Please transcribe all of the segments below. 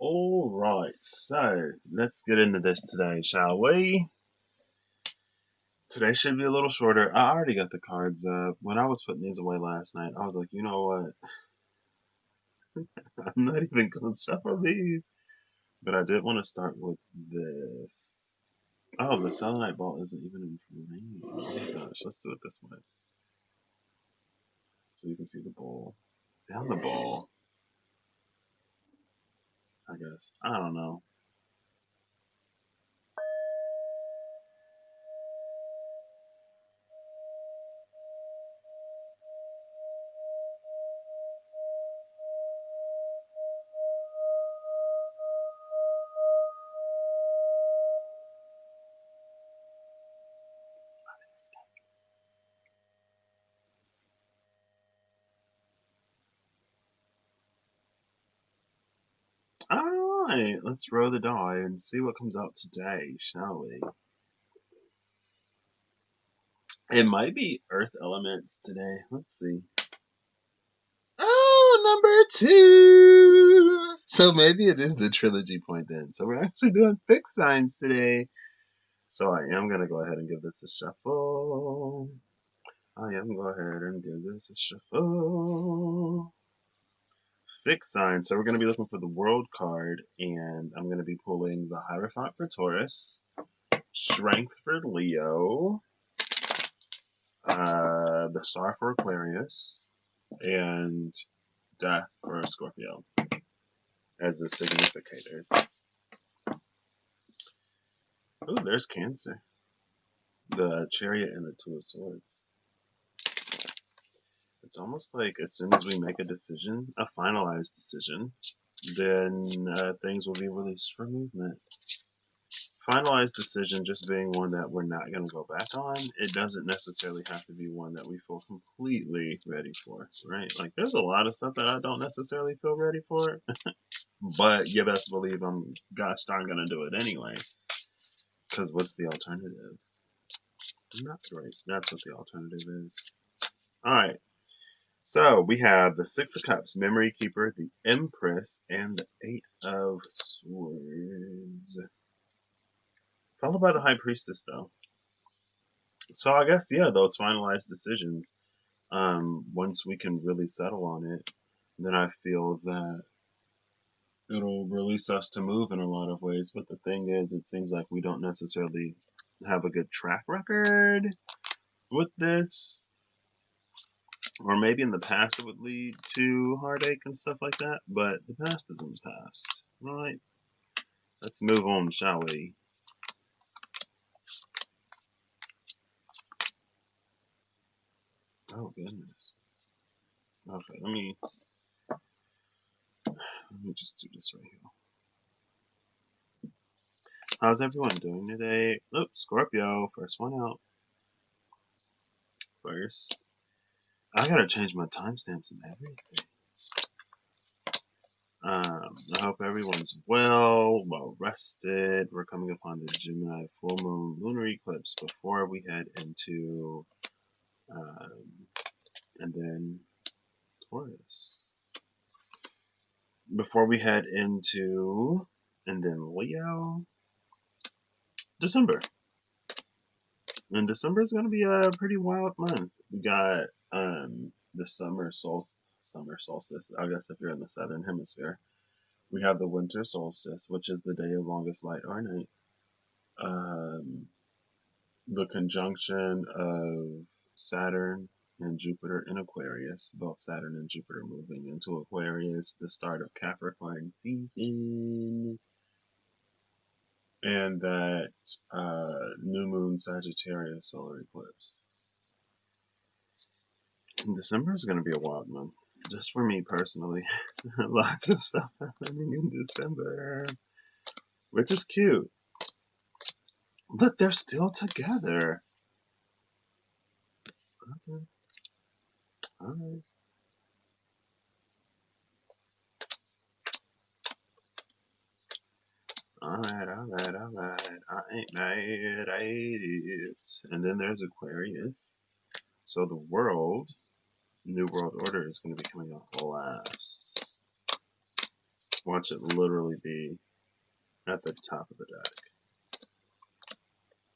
Alright, so let's get into this today, shall we? Today should be a little shorter. I already got the cards up. When I was putting these away last night, I was like, you know what? I'm not even going to shuffle these. But I did want to start with this. Oh, the selenite ball isn't even in frame. Oh my gosh, let's do it this way. So you can see the ball. Down the ball, I guess. I don't know. Alright, let's roll the die and see what comes out today, shall we? It might be earth elements today. Let's see. Oh, number 2! So maybe it is the trilogy point then. So we're actually doing fixed signs today. So I am going to go ahead and give this a shuffle. Fixed signs. So we're going to be looking for the world card. And I'm going to be pulling the Hierophant for Taurus. Strength for Leo. The Star for Aquarius. And Death for Scorpio as the significators. Oh, there's Cancer. The Chariot and the Two of Swords. It's almost like as soon as we make a decision, a finalized decision, then things will be released for movement. Finalized decision just being one that we're not going to go back on. It doesn't necessarily have to be one that we feel completely ready for, right? Like there's a lot of stuff that I don't necessarily feel ready for, but you best believe I'm gosh darn going to do it anyway. Because what's the alternative? That's right. That's what the alternative is. All right. So we have the Six of Cups, Memory Keeper, the Empress, and the Eight of Swords. Followed by the High Priestess, though. So I guess, yeah, those finalized decisions, once we can really settle on it, then I feel that it'll release us to move in a lot of ways. But the thing is, it seems like we don't necessarily have a good track record with this. Or maybe in the past it would lead to heartache and stuff like that, but the past is in the past. Alright, let's move on, shall we? Oh, goodness. Okay, let me just do this right here. How's everyone doing today? Oh, Scorpio, first one out. First. I gotta change my timestamps and everything. I hope everyone's well rested. We're coming upon the Gemini full moon lunar eclipse before we head into, and then Taurus. Before we head into, and then Leo, December. And December is going to be a pretty wild month. We got the summer solstice, I guess if you're in the southern hemisphere. We have the winter solstice, which is the day of longest light or night. The conjunction of Saturn and Jupiter in Aquarius, both Saturn and Jupiter moving into Aquarius, the start of Capricorn season, and that new moon Sagittarius solar eclipse. December is going to be a wild month, just for me personally. Lots of stuff happening in December, which is cute. But they're still together. Okay. Alright. Alright. I ain't mad at it. And then there's Aquarius. So the New World Order is going to be coming up last. Watch it literally be at the top of the deck.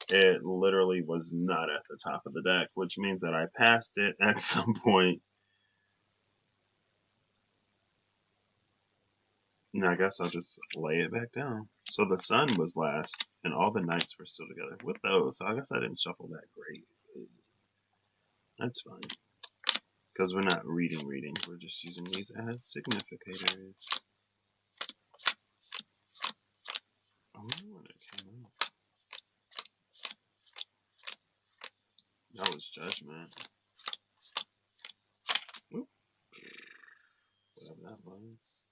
It literally was not at the top of the deck, which means that I passed it at some point. And I guess I'll just lay it back down. So the sun was last, and all the knights were still together with those. So I guess I didn't shuffle that great. That's fine. Because we're not reading. We're just using these as significators. I wonder when it came out. That was judgment. Whoop. Whatever that was.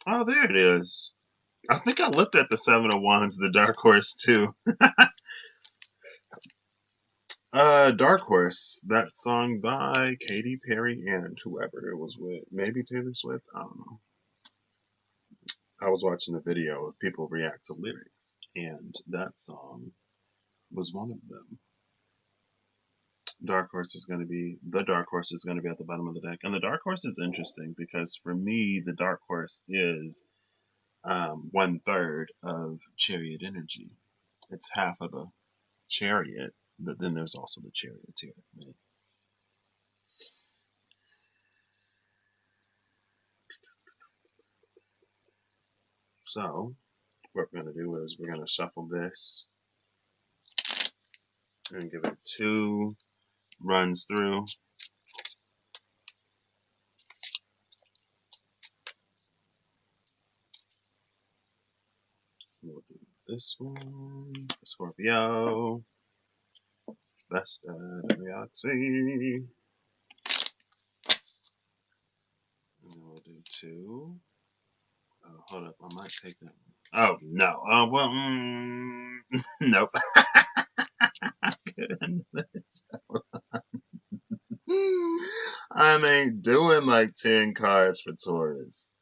Oh, there it is. I think I looked at the Seven of Wands, the Dark Horse, too. Dark Horse, that song by Katy Perry and whoever it was with. Maybe Taylor Swift? I don't know. I was watching a video of people react to lyrics, and that song was one of them. Dark Horse is going to be, the Dark Horse is going to be at the bottom of the deck. And the Dark Horse is interesting because for me, the Dark Horse is 1/3 of Chariot energy. It's half of the Chariot, but then there's also the Charioteer. Right? So, what we're going to do is we're going to shuffle this and give it 2 runs through. We'll do this one for Scorpio. Best that we ought to see. And then we'll do 2. Oh, hold up. I might take that one. Oh, no. Oh, well, nope. I ain't doing like 10 cards for Taurus.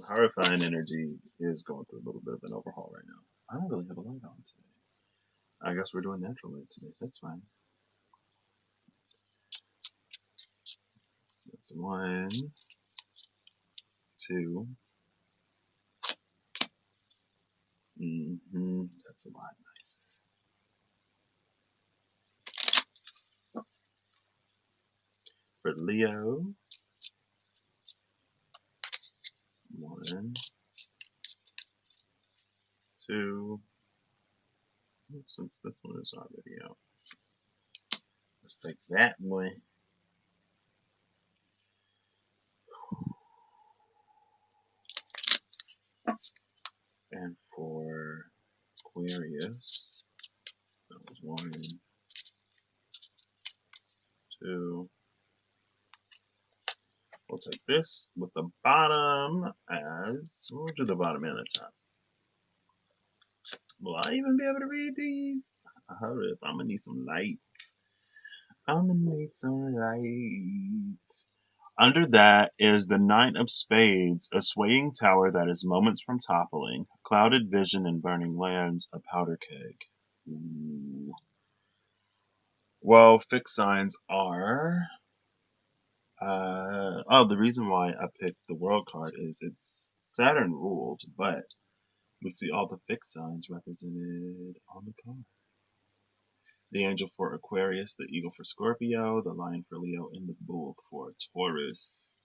Horrifying energy is going through a little bit of an overhaul right now. I don't really have a light on today. I guess we're doing natural light today. That's fine. That's 1, 2. That's a lot nicer. For Leo, 1, 2. Since this one is already out, let's take that one. And for Aquarius, that was 1, 2. We'll take this with the bottom as, we'll do the bottom and the top. Will I even be able to read these? Hurry up, I'm gonna need some light. I'm gonna need some light. Under that is the Knight of Spades, a swaying tower that is moments from toppling, clouded vision and burning lands, a powder keg. Ooh. Well, fixed signs are... the reason why I picked the World card is it's Saturn ruled, but we see all the fixed signs represented on the card. The angel for Aquarius, the eagle for Scorpio, the lion for Leo, and the bull for Taurus.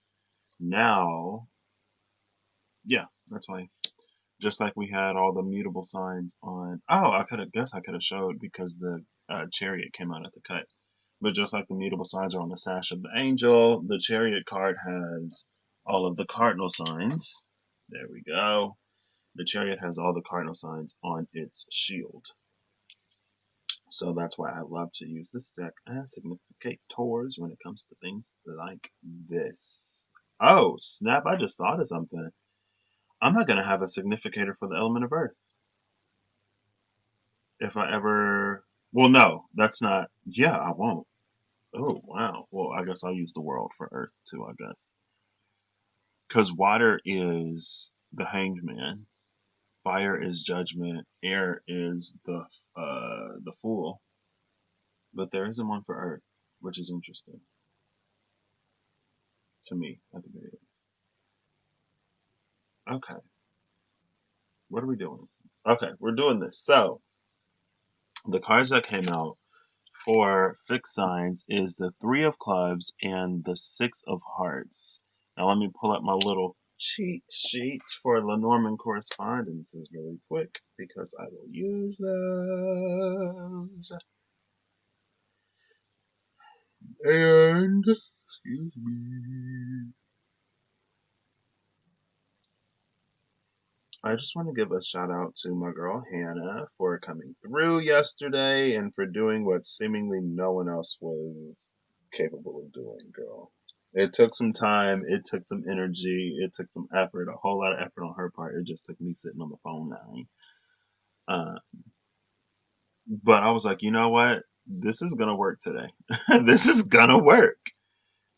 Now, yeah, that's fine. Just like we had all the mutable signs on. Oh, I could have showed because the chariot came out at the cut. But just like the mutable signs are on the sash of the angel, the chariot card has all of the cardinal signs. There we go. The chariot has all the cardinal signs on its shield. So that's why I love to use this deck as significators when it comes to things like this. Oh, snap, I just thought of something. I'm not going to have a significator for the element of earth. If I ever... Well, no, that's not... Yeah, I won't. Oh, wow. Well, I guess I'll use the world for earth, too, I guess. Because water is the hanged man. Fire is judgment. Air is the fool. But there isn't one for Earth, which is interesting to me, at the very least. Okay, what are we doing? Okay, we're doing this. So, the cards that came out for fixed signs is the Three of Clubs and the Six of Hearts. Now, let me pull up my little cheat sheet for Lenormand correspondences really quick because I will use those. And, excuse me. I just want to give a shout out to my girl Hannah for coming through yesterday and for doing what seemingly no one else was capable of doing, girl. It took some time, it took some energy, it took some effort, a whole lot of effort on her part. It just took me sitting on the phone now. Uh, but I was like, you know what? This is gonna work today. This is gonna work.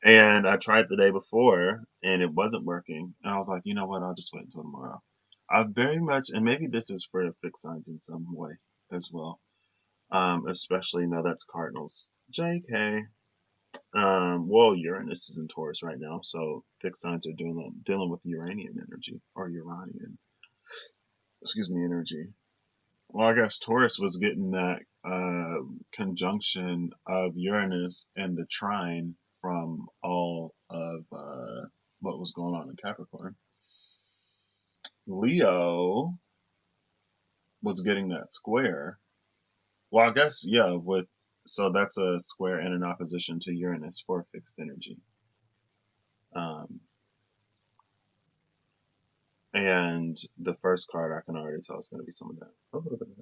And I tried the day before and it wasn't working. And I was like, you know what? I'll just wait until tomorrow. I very much, and maybe this is for fixed signs in some way as well. Especially, no, that's Cardinals. JK. Well, Uranus is in Taurus right now, so fixed signs are dealing with Uranian energy or Uranian, excuse me, energy. Well, I guess Taurus was getting that conjunction of Uranus and the trine from all of what was going on in Capricorn. Leo was getting that square. Well, I guess, yeah, so that's a square and an opposition to Uranus for fixed energy. Um, and the first card I can already tell is going to be some of that. A little bit of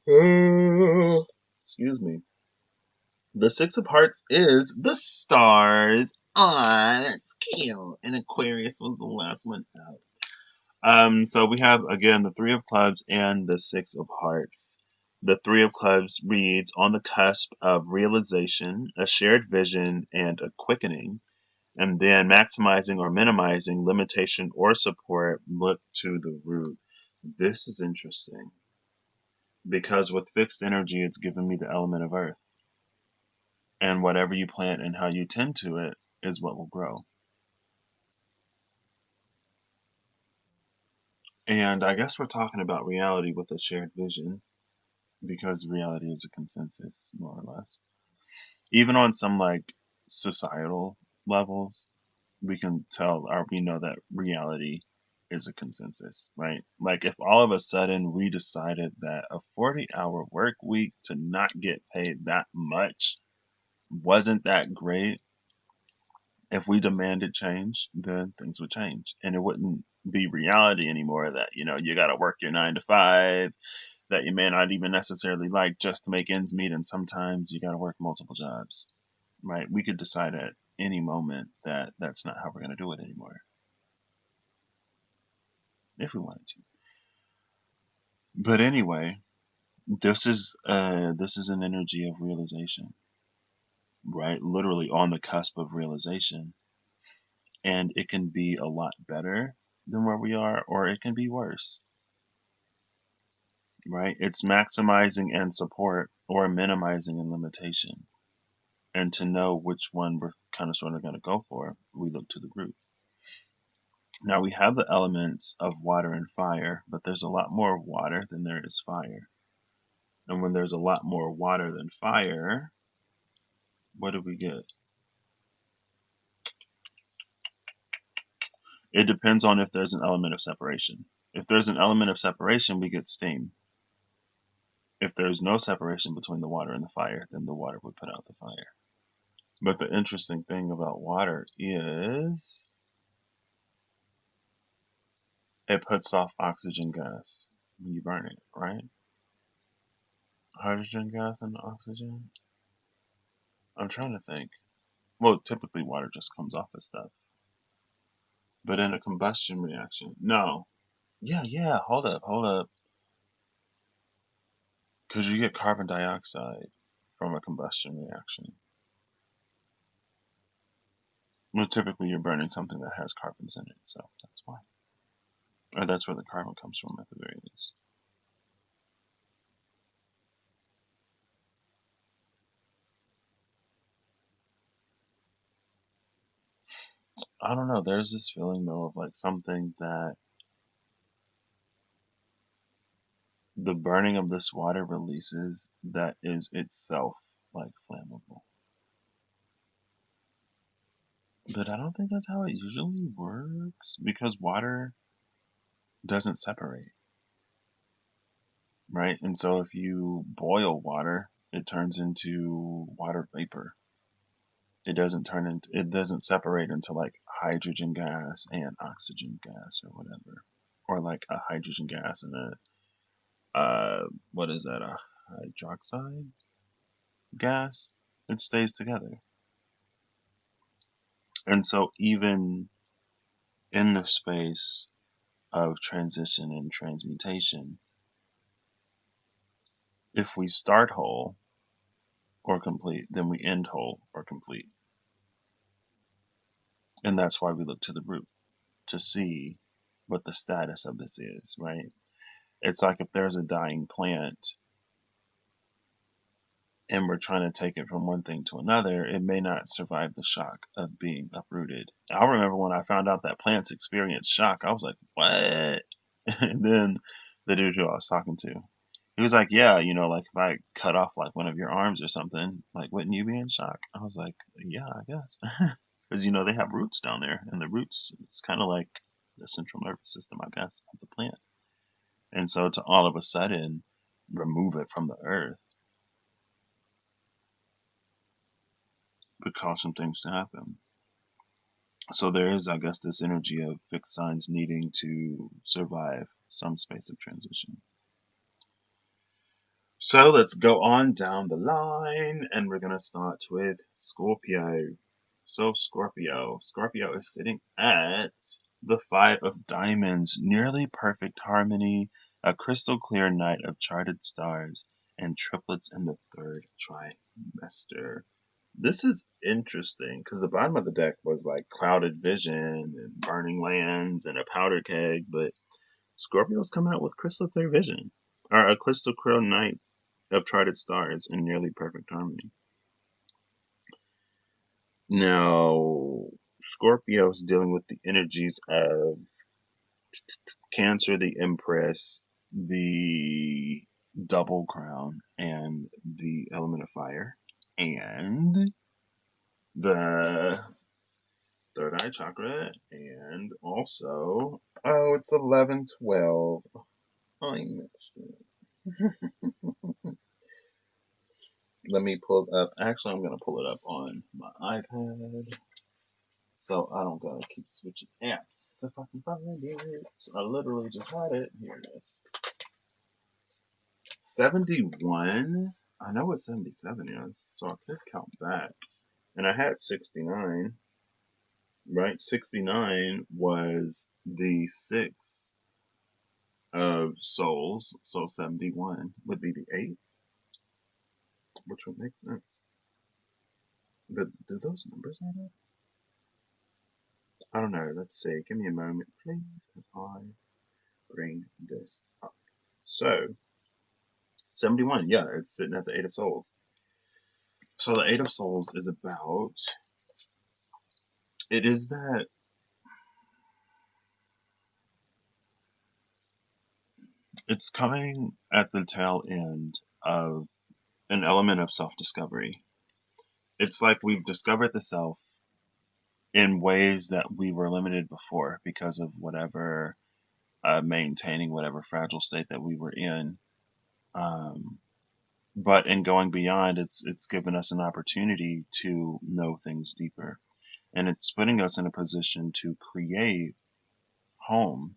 that. Excuse me. The Six of Hearts is the stars. Aw, that's cute. And Aquarius was the last one out. So we have again the Three of Clubs and the Six of Hearts. The Three of Clubs reads on the cusp of realization, a shared vision, and a quickening. And then maximizing or minimizing limitation or support, look to the root. This is interesting because with fixed energy, it's given me the element of earth. And whatever you plant and how you tend to it is what will grow. And I guess we're talking about reality with a shared vision because reality is a consensus, more or less. Even on some like societal levels, we can tell or we know that reality is a consensus, right? Like if all of a sudden we decided that a 40-hour work week to not get paid that much wasn't that great, if we demanded change, then things would change. And it wouldn't be reality anymore that, you got to work your 9 to 5, that you may not even necessarily like just to make ends meet. And sometimes you got to work multiple jobs, right? We could decide at any moment that that's not how we're going to do it anymore if we wanted to. But anyway, this is an energy of realization, right? Literally on the cusp of realization, and it can be a lot better than where we are, or it can be worse, right? It's maximizing and support, or minimizing and limitation. And to know which one we're kind of sort of going to go for, we look to the root. Now we have the elements of water and fire, but there's a lot more water than there is fire. And when there's a lot more water than fire, what do we get? It depends on if there's an element of separation. If there's an element of separation, we get steam. If there's no separation between the water and the fire, then the water would put out the fire. But the interesting thing about water is it puts off oxygen gas when you burn it, right? Hydrogen gas and oxygen? I'm trying to think. Well, typically water just comes off as stuff. But in a combustion reaction, no. Yeah, hold up. Because you get carbon dioxide from a combustion reaction. Well, typically you're burning something that has carbons in it, so that's why. Or that's where the carbon comes from at the very least. I don't know, there's this feeling though of like something that the burning of this water releases that is itself like flammable. But I don't think that's how it usually works because water doesn't separate, right? And so if you boil water, it turns into water vapor. It doesn't separate into like hydrogen gas and oxygen gas or whatever. Or like a hydrogen gas and what is that, a hydroxide gas? It stays together. And so even in the space of transition and transmutation, if we start whole or complete, then we end whole or complete. And that's why we look to the root to see what the status of this is, right? It's like if there's a dying plant and we're trying to take it from one thing to another, it may not survive the shock of being uprooted. I remember when I found out that plants experience shock, I was like, what? And then the dude who I was talking to, he was like, yeah, like if I cut off like one of your arms or something, like wouldn't you be in shock? I was like, yeah, I guess. Because, they have roots down there, and the roots, it's kind of like the central nervous system, I guess, of the plant. And so to all of a sudden remove it from the earth would cause some things to happen. So there is, I guess, this energy of fixed signs needing to survive some space of transition. So let's go on down the line, and we're going to start with Scorpio. So Scorpio is sitting at the Five of Diamonds, nearly perfect harmony, a crystal clear night of charted stars, and triplets in the third trimester. This is interesting because the bottom of the deck was like clouded vision and burning lands and a powder keg, but Scorpio's coming out with crystal clear vision, or a crystal clear night of charted stars and nearly perfect harmony. Now, Scorpio's dealing with the energies of Cancer, the Empress, the Double Crown, and the element of fire, and the third eye chakra, and also, oh, it's 11-12. I missed it. Let me pull it up. Actually, I'm going to pull it up on my iPad so I don't gotta keep switching apps if I can find it. I literally just had it. Here it is. 71. I know what 77 is, so I could count back. And I had 69. Right? 69 was the 6 of souls, so 71 would be the 8, which would make sense. But do those numbers add up? I don't know. Let's see. Give me a moment, please, as I bring this up. So, 71, yeah, it's sitting at the 8 of souls. So the 8 of souls is about, it is that it's coming at the tail end of an element of self-discovery. It's like we've discovered the self in ways that we were limited before because of whatever, maintaining whatever fragile state that we were in. Um, but in going beyond, it's given us an opportunity to know things deeper, and it's putting us in a position to create home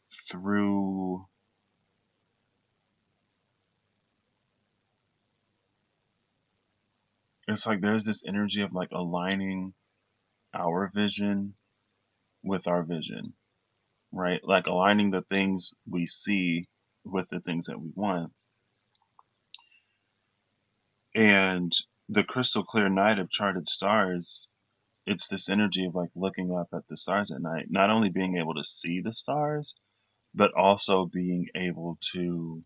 through, it's like there's this energy of like aligning our vision with our vision, right? Like aligning the things we see with the things that we want. And the crystal clear night of charted stars, it's this energy of like looking up at the stars at night, not only being able to see the stars, but also being able to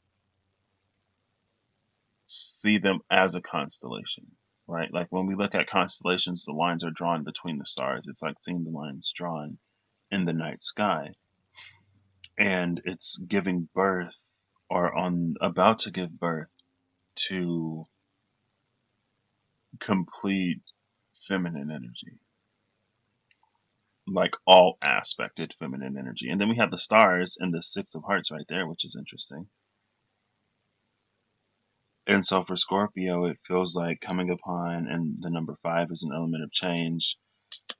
see them as a constellation, right? Like when we look at constellations, the lines are drawn between the stars. It's like seeing the lines drawn in the night sky. And it's giving birth, or on about to give birth, to complete feminine energy, like all aspected feminine energy. And then we have the stars and the Six of Hearts right there, which is interesting. And so for Scorpio, it feels like coming upon, and the number 5 is an element of change.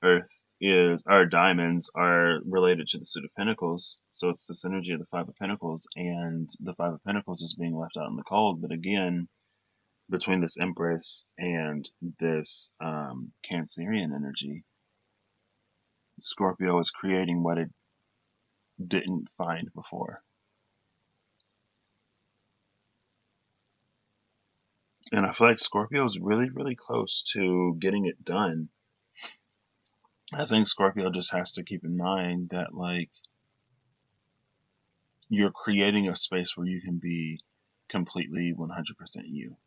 Earth is, our diamonds are related to the Suit of Pentacles. So it's this energy of the Five of Pentacles, and the Five of Pentacles is being left out in the cold. But again, between this Empress and this Cancerian energy, Scorpio is creating what it didn't find before. And I feel like Scorpio is really, really close to getting it done. I think Scorpio just has to keep in mind that, like, you're creating a space where you can be completely 100% you,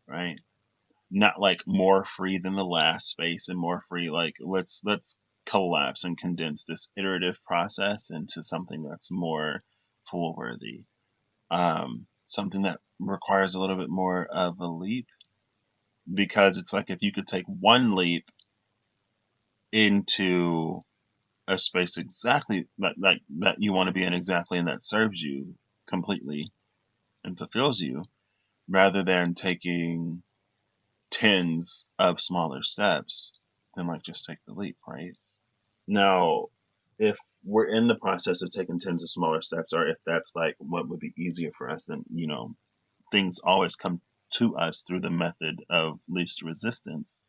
right? Not like more free than the last space and more free. Like, let's collapse and condense this iterative process into something that's more fool worthy. Something that requires a little bit more of a leap, because it's like if you could take one leap into a space exactly that you want to be in exactly, and that serves you completely and fulfills you, rather than taking tens of smaller steps, then like just take the leap, right? Now, if we're in the process of taking tens of smaller steps, or if that's like what would be easier for us, then things always come to us through the method of least resistance.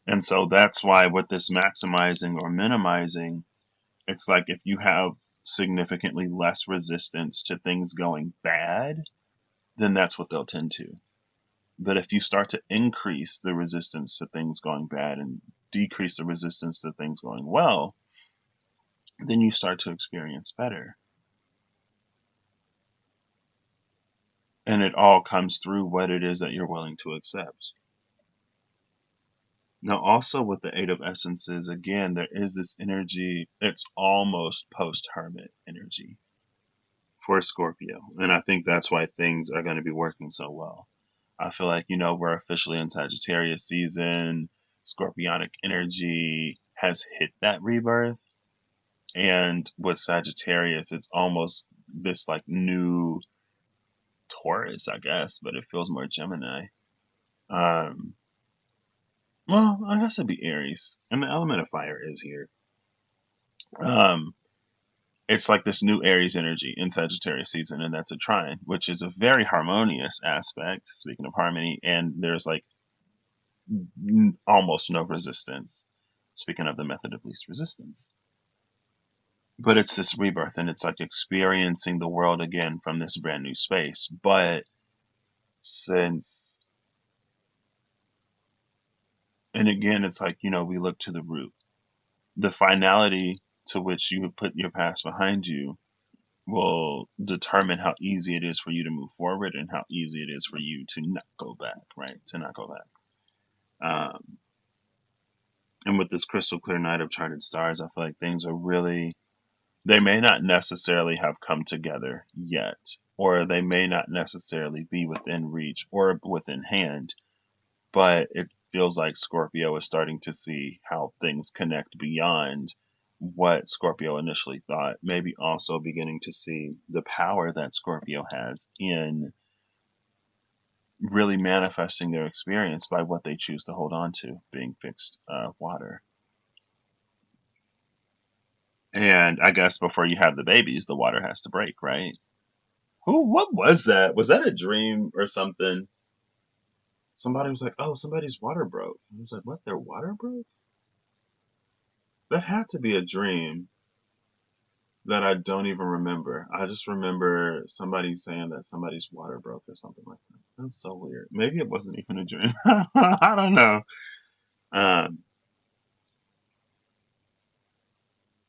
And so that's why with this maximizing or minimizing, it's like if you have significantly less resistance to things going bad, then that's what they'll tend to. But if you start to increase the resistance to things going bad and decrease the resistance to things going well, then you start to experience better. And it all comes through what it is that you're willing to accept. Now, also with the Eight of Essences, again, there is this energy, it's almost post hermit energy for Scorpio. And I think that's why things are going to be working so well. I feel like, we're officially in Sagittarius season. Scorpionic energy has hit that rebirth. And with Sagittarius, it's almost this like new Taurus, I guess, but it feels more Gemini. Um, well, I guess it'd be Aries. And the element of fire is here. Um, it's like this new Aries energy in Sagittarius season, and that's a trine, which is a very harmonious aspect, speaking of harmony, and there's like almost no resistance, speaking of the method of least resistance. But it's this rebirth, and it's like experiencing the world again from this brand new space. But since, and again, it's like, we look to the root. The finality to which you have put your past behind you will determine how easy it is for you to move forward and how easy it is for you to not go back, right? To not go back. And with this crystal clear night of charted stars, I feel like things are really, they may not necessarily have come together yet, or they may not necessarily be within reach or within hand, but it feels like Scorpio is starting to see how things connect beyond what Scorpio initially thought. Maybe also beginning to see the power that Scorpio has in really manifesting their experience by what they choose to hold on to, being fixed water. And I guess before you have the babies, the water has to break, right? What was that? Was that a dream or something? Somebody was like, oh, somebody's water broke. I was like, what? Their water broke? That had to be a dream that I don't even remember. I just remember somebody saying that somebody's water broke or something like that. That's so weird. Maybe it wasn't even a dream. I don't know. Um,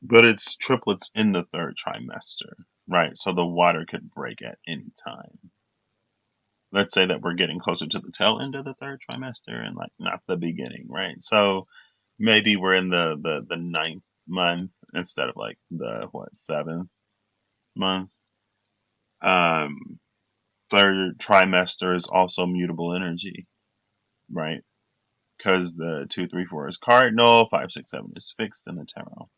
but it's triplets in the third trimester, right? So the water could break at any time. let's say that we're getting closer to the tail end of the third trimester and like not the beginning, right? So maybe we're in the ninth month instead of like the what, seventh month. Um, third trimester is also mutable energy, right? Because the 2, 3, 4 is cardinal, 5, 6, 7 is fixed in the tarot,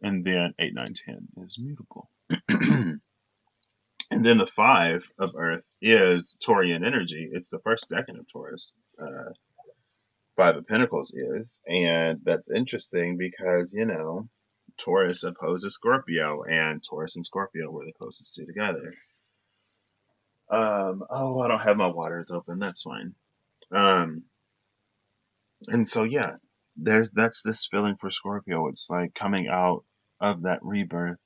and then 8, 9, 10 is mutable. And then the 5 of Earth is Taurian energy. It's the first decan of Taurus. 5 of Pentacles is, and that's interesting because Taurus opposes Scorpio, and Taurus and Scorpio were the closest two together. Oh, I don't have my waters open. That's fine. And so yeah, that's this feeling for Scorpio. It's like coming out of that rebirth,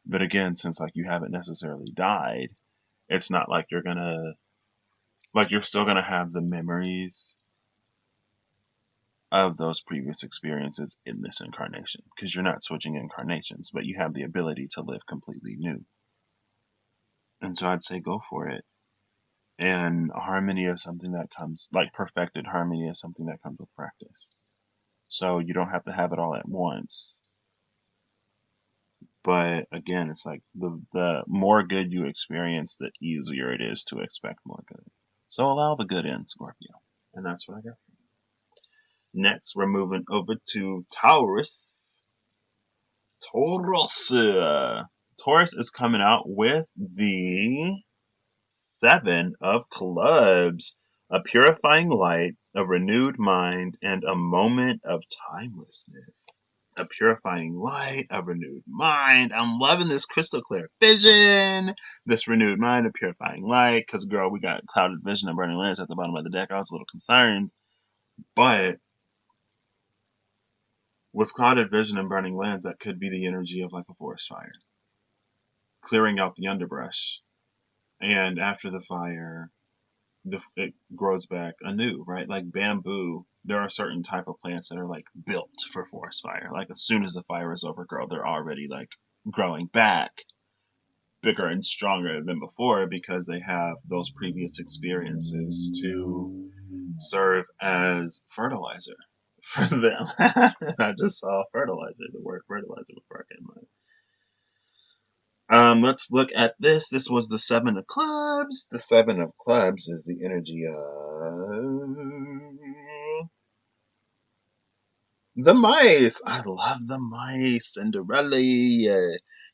but again, since like you haven't necessarily died, it's not like you're still gonna have the memories of those previous experiences in this incarnation, because you're not switching incarnations, but you have the ability to live completely new. And so I'd say go for it. And harmony is something that comes, like perfected harmony is something that comes with practice. So you don't have to have it all at once. But again, it's like the more good you experience, the easier it is to expect more good. So allow the good in, Scorpio. And that's what I got. Next, we're moving over to Taurus. Taurus. Taurus is coming out with the 7 of Clubs. A purifying light, a renewed mind, and a moment of timelessness. A purifying light, a renewed mind. I'm loving this crystal clear vision. This renewed mind, a purifying light. Because, girl, we got clouded vision and burning lands at the bottom of the deck. I was a little concerned. But with clouded vision and burning lands, that could be the energy of like a forest fire. Clearing out the underbrush. And after the fire, it grows back anew, right? Like bamboo, there are certain type of plants that are like built for forest fire. Like as soon as the fire is over, girl, they're already like growing back bigger and stronger than before because they have those previous experiences to serve as fertilizer for them. I just saw fertilizer, the word fertilizer before I came on. Let's look at this. This was the 7 of Clubs. The 7 of Clubs is the energy of the mice. I love the mice. Cinderella.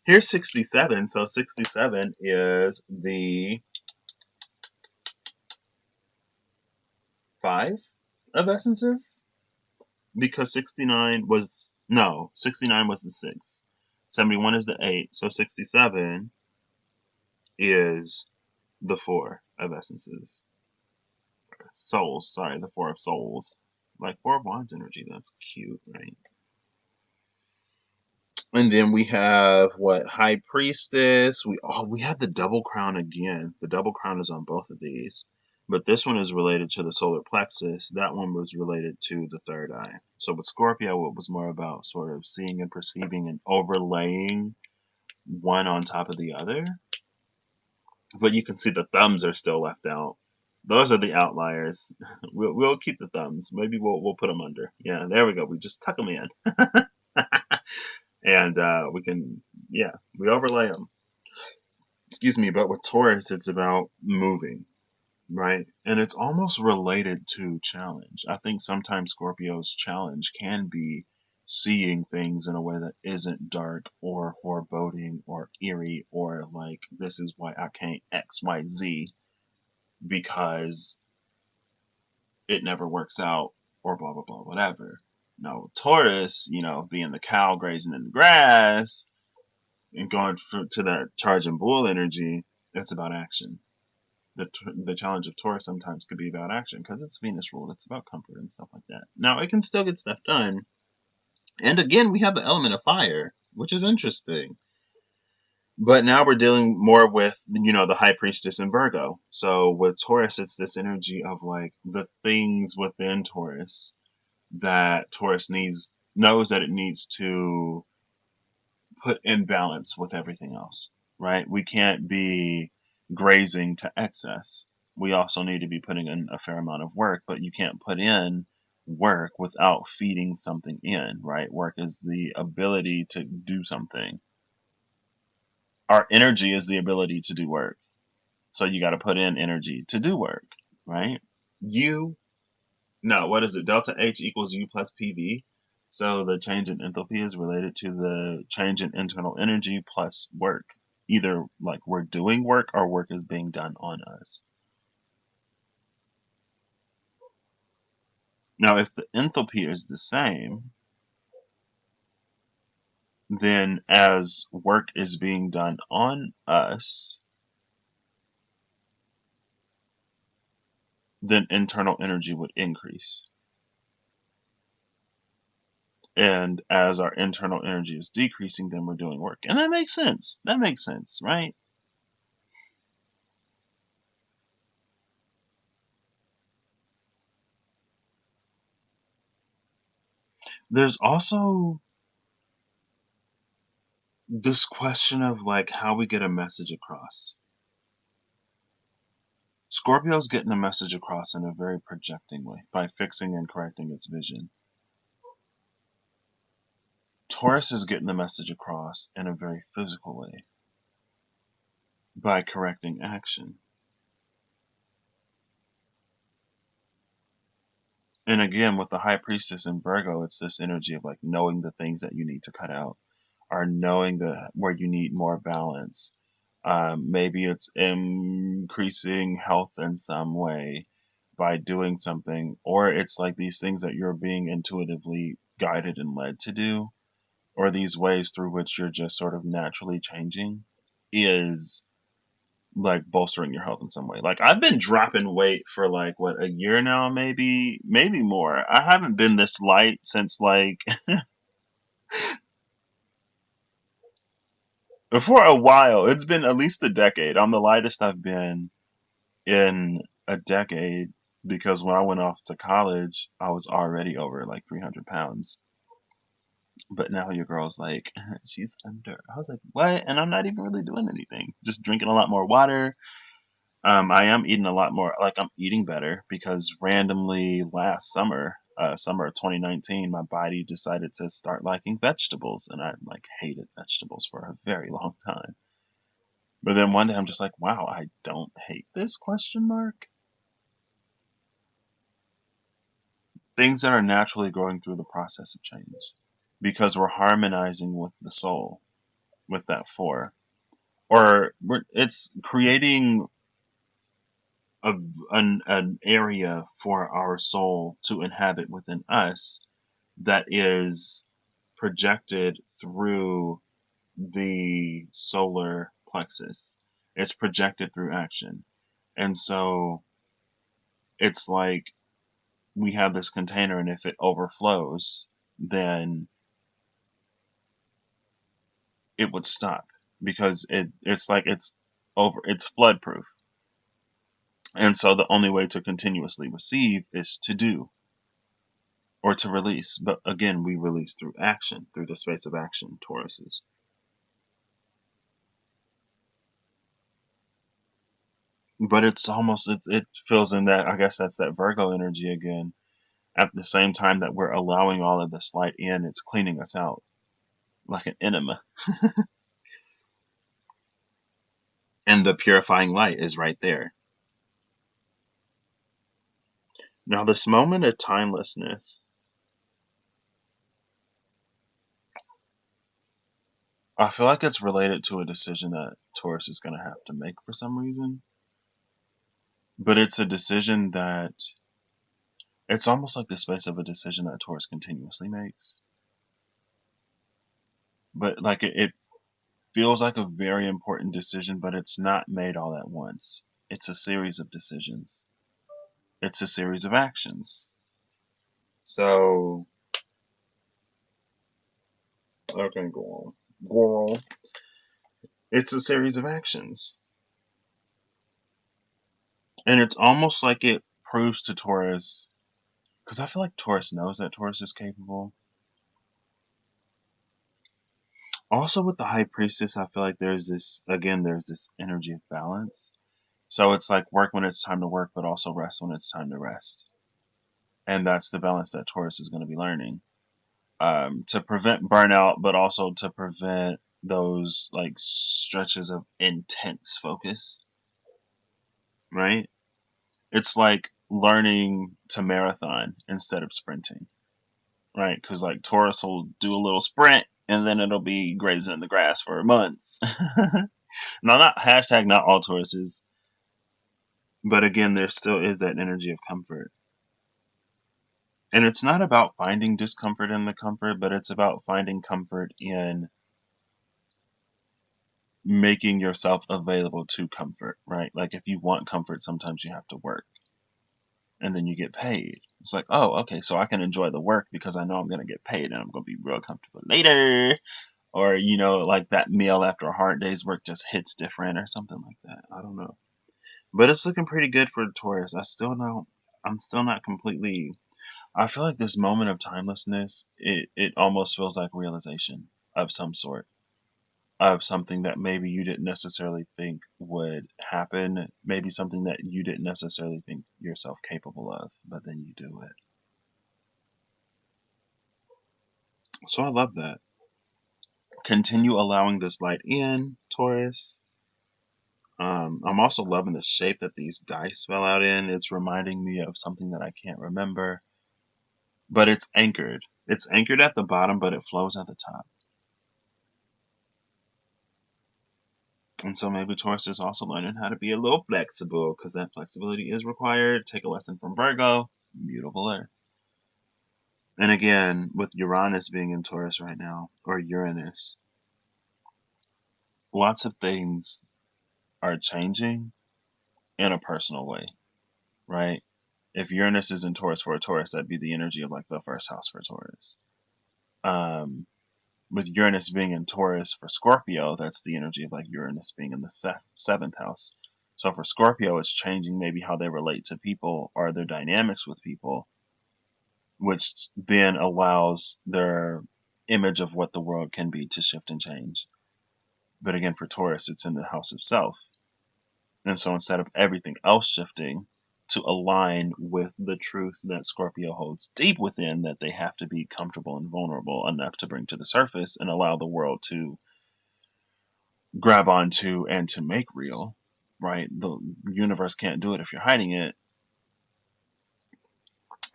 Here's 67. So 67 is the 5 of Essences. Because 69 was the 6. 71 is the 8. So 67 is the 4 of Essences. Souls, sorry, the 4 of Souls. Like 4 of Wands energy, that's cute, right? And then we have High Priestess. We have the double crown again. The double crown is on both of these. But this one is related to the solar plexus. That one was related to the third eye. So with Scorpio, it was more about sort of seeing and perceiving and overlaying one on top of the other. But you can see the thumbs are still left out. Those are the outliers. We'll keep the thumbs. Maybe we'll put them under. Yeah, there we go. We just tuck them in. And we overlay them. Excuse me, but with Taurus, it's about moving, right? And it's almost related to challenge. I think sometimes Scorpio's challenge can be seeing things in a way that isn't dark or foreboding or eerie or like, this is why I can't X, Y, Z because it never works out or blah, blah, blah, whatever. No, Taurus, being the cow grazing in the grass and going to that charge and bull energy, it's about action. The challenge of Taurus sometimes could be about action because it's Venus ruled. It's about comfort and stuff like that. Now, it can still get stuff done. And again, we have the element of fire, which is interesting. But now we're dealing more with, the High Priestess in Virgo. So with Taurus, it's this energy of like the things within Taurus that Taurus knows that it needs to put in balance with everything else, right? We can't be grazing to excess. we also need to be putting in a fair amount of work, but you can't put in work without feeding something in, right? Work is the ability to do something. Our energy is the ability to do work. So you got to put in energy to do work, right? U, no, what is it? Delta H equals U plus PV. So the change in enthalpy is related to the change in internal energy plus work. Either like we're doing work or work is being done on us. Now, if the enthalpy is the same, then as work is being done on us, then internal energy would increase. And as our internal energy is decreasing, then we're doing work. And that makes sense. That makes sense, right? There's also this question of like how we get a message across. Scorpio's getting a message across in a very projecting way by fixing and correcting its vision. Taurus is getting the message across in a very physical way by correcting action. And again, with the High Priestess in Virgo, it's this energy of like knowing the things that you need to cut out, or knowing where you need more balance. Maybe it's increasing health in some way by doing something, or it's like these things that you're being intuitively guided and led to do, or these ways through which you're just sort of naturally changing is like bolstering your health in some way. Like I've been dropping weight for like what, a year now, maybe more. I haven't been this light since like for a while. It's been at least a decade. I'm the lightest I've been in a decade because when I went off to college, I was already over like 300 pounds. But now your girl's like, she's under. I was like, what? And I'm not even really doing anything. Just drinking a lot more water. I am eating a lot more. Like I'm eating better because randomly last summer, summer of 2019, my body decided to start liking vegetables, and I like hated vegetables for a very long time. But then one day I'm just like, wow, I don't hate this question mark. Things that are naturally going through the process of change because we're harmonizing with the soul, with that four, or it's creating a, an area for our soul to inhabit within us that is projected through the solar plexus. It's projected through action. And so it's like we have this container, and if it overflows, then it would stop because it's like it's flood proof. And so the only way to continuously receive is to do or to release. But again, we release through action, through the space of action, Tauruses. But it's almost it feels in that, I guess that's that Virgo energy again. At the same time that we're allowing all of this light in, it's cleaning us out like an enema. And the purifying light is right there. Now this moment of timelessness, I feel like it's related to a decision that Taurus is going to have to make for some reason. But it's a decision that it's almost like the space of a decision that Taurus continuously makes. But like it feels like a very important decision, but it's not made all at once. It's a series of decisions. It's a series of actions. So okay, go on. Go on. It's a series of actions. And it's almost like it proves to Taurus, because I feel like Taurus knows that Taurus is capable. Also with the High Priestess, I feel like there's this energy of balance. So it's like work when it's time to work, but also rest when it's time to rest. And that's the balance that Taurus is going to be learning, to prevent burnout, but also to prevent those like stretches of intense focus, right? It's like learning to marathon instead of sprinting, right? Because like Taurus will do a little sprint and then it'll be grazing in the grass for months. Now, not hashtag not all Tauruses, but again, there still is that energy of comfort. And it's not about finding discomfort in the comfort, but it's about finding comfort in making yourself available to comfort, right? Like if you want comfort, sometimes you have to work and then you get paid. It's like, oh, okay, so I can enjoy the work because I know I'm going to get paid and I'm going to be real comfortable later. Or, you know, like that meal after a hard day's work just hits different or something like that. I don't know. But it's looking pretty good for Taurus. I'm still not completely, I feel like this moment of timelessness, it almost feels like realization of some sort, of something that maybe you didn't necessarily think would happen, maybe something that you didn't necessarily think yourself capable of, but then you do it. So I love that. Continue allowing this light in, Taurus. I'm also loving the shape that these dice fell out in. It's reminding me of something that I can't remember, but it's anchored. It's anchored at the bottom, but it flows at the top. And so maybe Taurus is also learning how to be a little flexible, because that flexibility is required. Take a lesson from Virgo, mutable Earth. And again, with Uranus being in Taurus right now, or Uranus, lots of things are changing in a personal way, right? If Uranus is in Taurus for a Taurus, that'd be the energy of like the first house for Taurus. With Uranus being in Taurus for Scorpio, that's the energy of like Uranus being in the seventh house. So for Scorpio, it's changing maybe how they relate to people or their dynamics with people, which then allows their image of what the world can be to shift and change. But again, for Taurus, it's in the house of self. And so instead of everything else shifting to align with the truth that Scorpio holds deep within, that they have to be comfortable and vulnerable enough to bring to the surface and allow the world to grab onto and to make real, right? The universe can't do it if you're hiding it.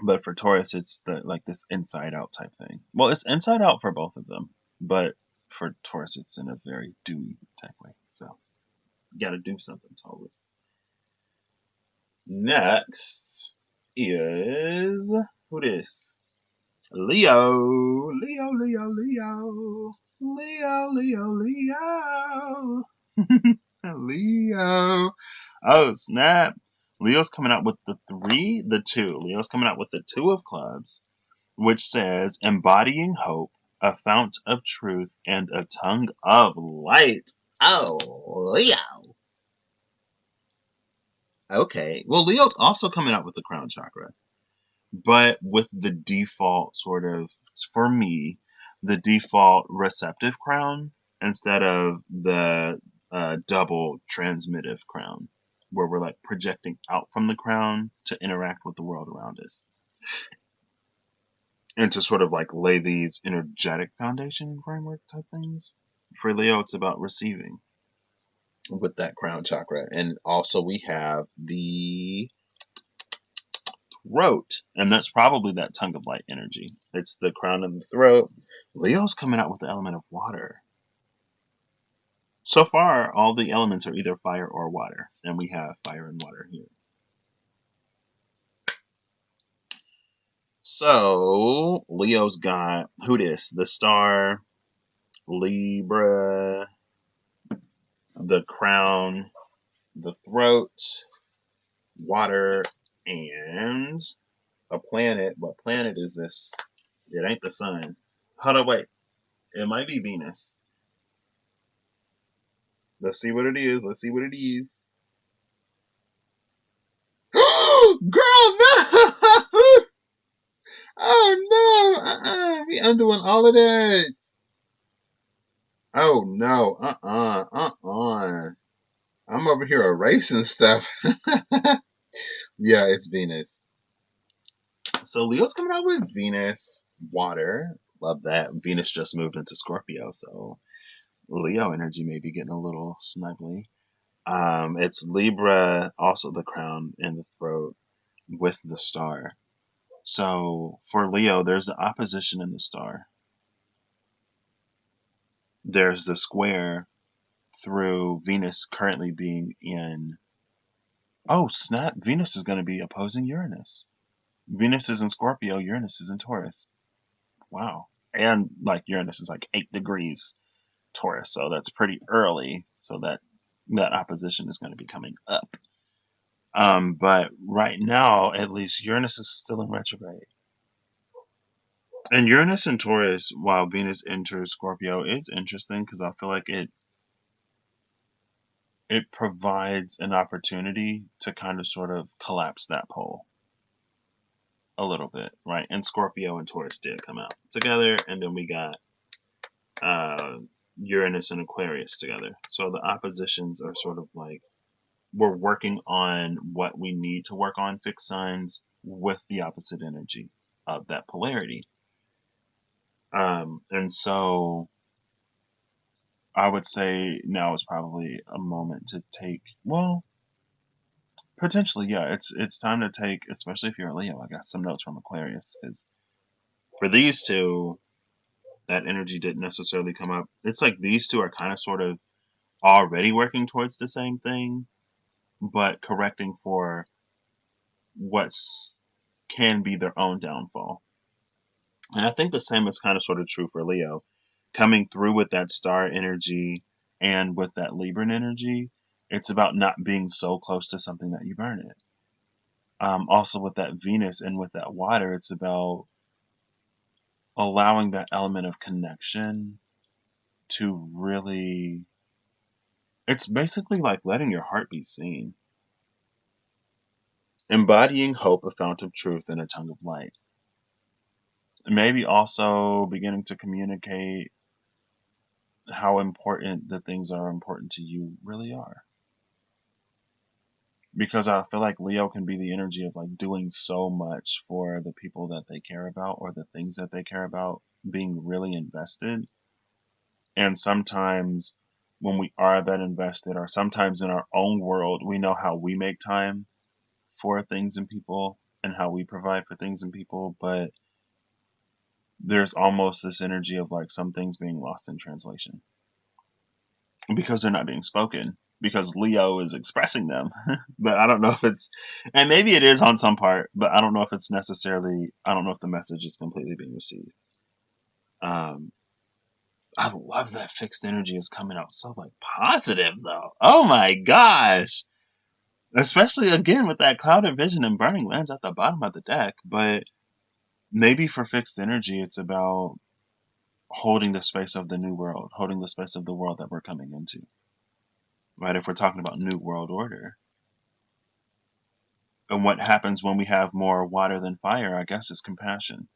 But for Taurus, it's like this inside out type thing. Well, it's inside out for both of them, but for Taurus, it's in a very doing type way. So you got to do something, Taurus. Next is who this? Leo. Leo, Leo, Leo. Leo, Leo, Leo. Leo. Oh, snap. Leo's coming out with the 2. Leo's coming out with the 2 of clubs, which says embodying hope, a fount of truth, and a tongue of light. Oh, Leo. Okay. Well, Leo's also coming out with the crown chakra, but with the default sort of, for me, the default receptive crown instead of the double transmittive crown, where we're like projecting out from the crown to interact with the world around us and to sort of like lay these energetic foundation framework type things. For Leo, it's about receiving with that crown chakra. And also we have the throat, and that's probably that tongue of light energy. It's the crown of the throat. Leo's coming out with the element of water. So far, all the elements are either fire or water, and we have fire and water here. So Leo's got who this? The star, Libra, the crown, the throat, water, and a planet. What planet is this? It ain't the sun. Hold on, wait. It might be Venus. Let's see what it is. Let's see what it is. Girl, no! Oh no! We undoing all of that. Oh no! I'm over here erasing stuff. Yeah, it's Venus. So Leo's coming out with Venus, water. Love that. Venus just moved into Scorpio, so Leo energy may be getting a little snuggly. It's Libra, also the crown and the throat with the star. So for Leo, there's the opposition in the star. There's the square through Venus currently being in. Oh, snap. Venus is going to be opposing Uranus. Venus is in Scorpio, Uranus is in Taurus. Wow. And like Uranus is like 8 degrees Taurus, so that's pretty early. So that opposition is going to be coming up. But right now, at least Uranus is still in retrograde. And Uranus and Taurus, while Venus enters Scorpio, is interesting because I feel like it provides an opportunity to kind of sort of collapse that pole a little bit, right? And Scorpio and Taurus did come out together, and then we got Uranus and Aquarius together. So the oppositions are sort of like we're working on what we need to work on, fixed signs with the opposite energy of that polarity. And so I would say now is probably a moment to take, well, potentially, yeah, it's time to take, especially if you're a Leo. I got some notes from Aquarius because for these two, that energy didn't necessarily come up. It's like these two are kind of sort of already working towards the same thing, but correcting for what's can be their own downfall. And I think the same is kind of sort of true for Leo. Coming through with that star energy and with that Libran energy, it's about not being so close to something that you burn it. Also, with that Venus and with that water, it's about allowing that element of connection to really. It's basically like letting your heart be seen. Embodying hope, a fount of truth, and a tongue of light. Maybe also beginning to communicate how important the things that are important to you really are. Because I feel like Leo can be the energy of like doing so much for the people that they care about or the things that they care about, being really invested. And sometimes when we are that invested, or sometimes in our own world, we know how we make time for things and people and how we provide for things and people. But there's almost this energy of like some things being lost in translation because they're not being spoken because Leo is expressing them. But I don't know if it's, and maybe it is on some part, but I don't know if it's necessarily, I don't know if the message is completely being received. Um, I love that fixed energy is coming out so like positive though. Oh my gosh. Especially again with that clouded vision and burning lands at the bottom of the deck. But maybe for fixed energy, it's about holding the space of the new world, holding the space of the world that we're coming into. Right? If we're talking about new world order. And what happens when we have more water than fire, I guess, is compassion.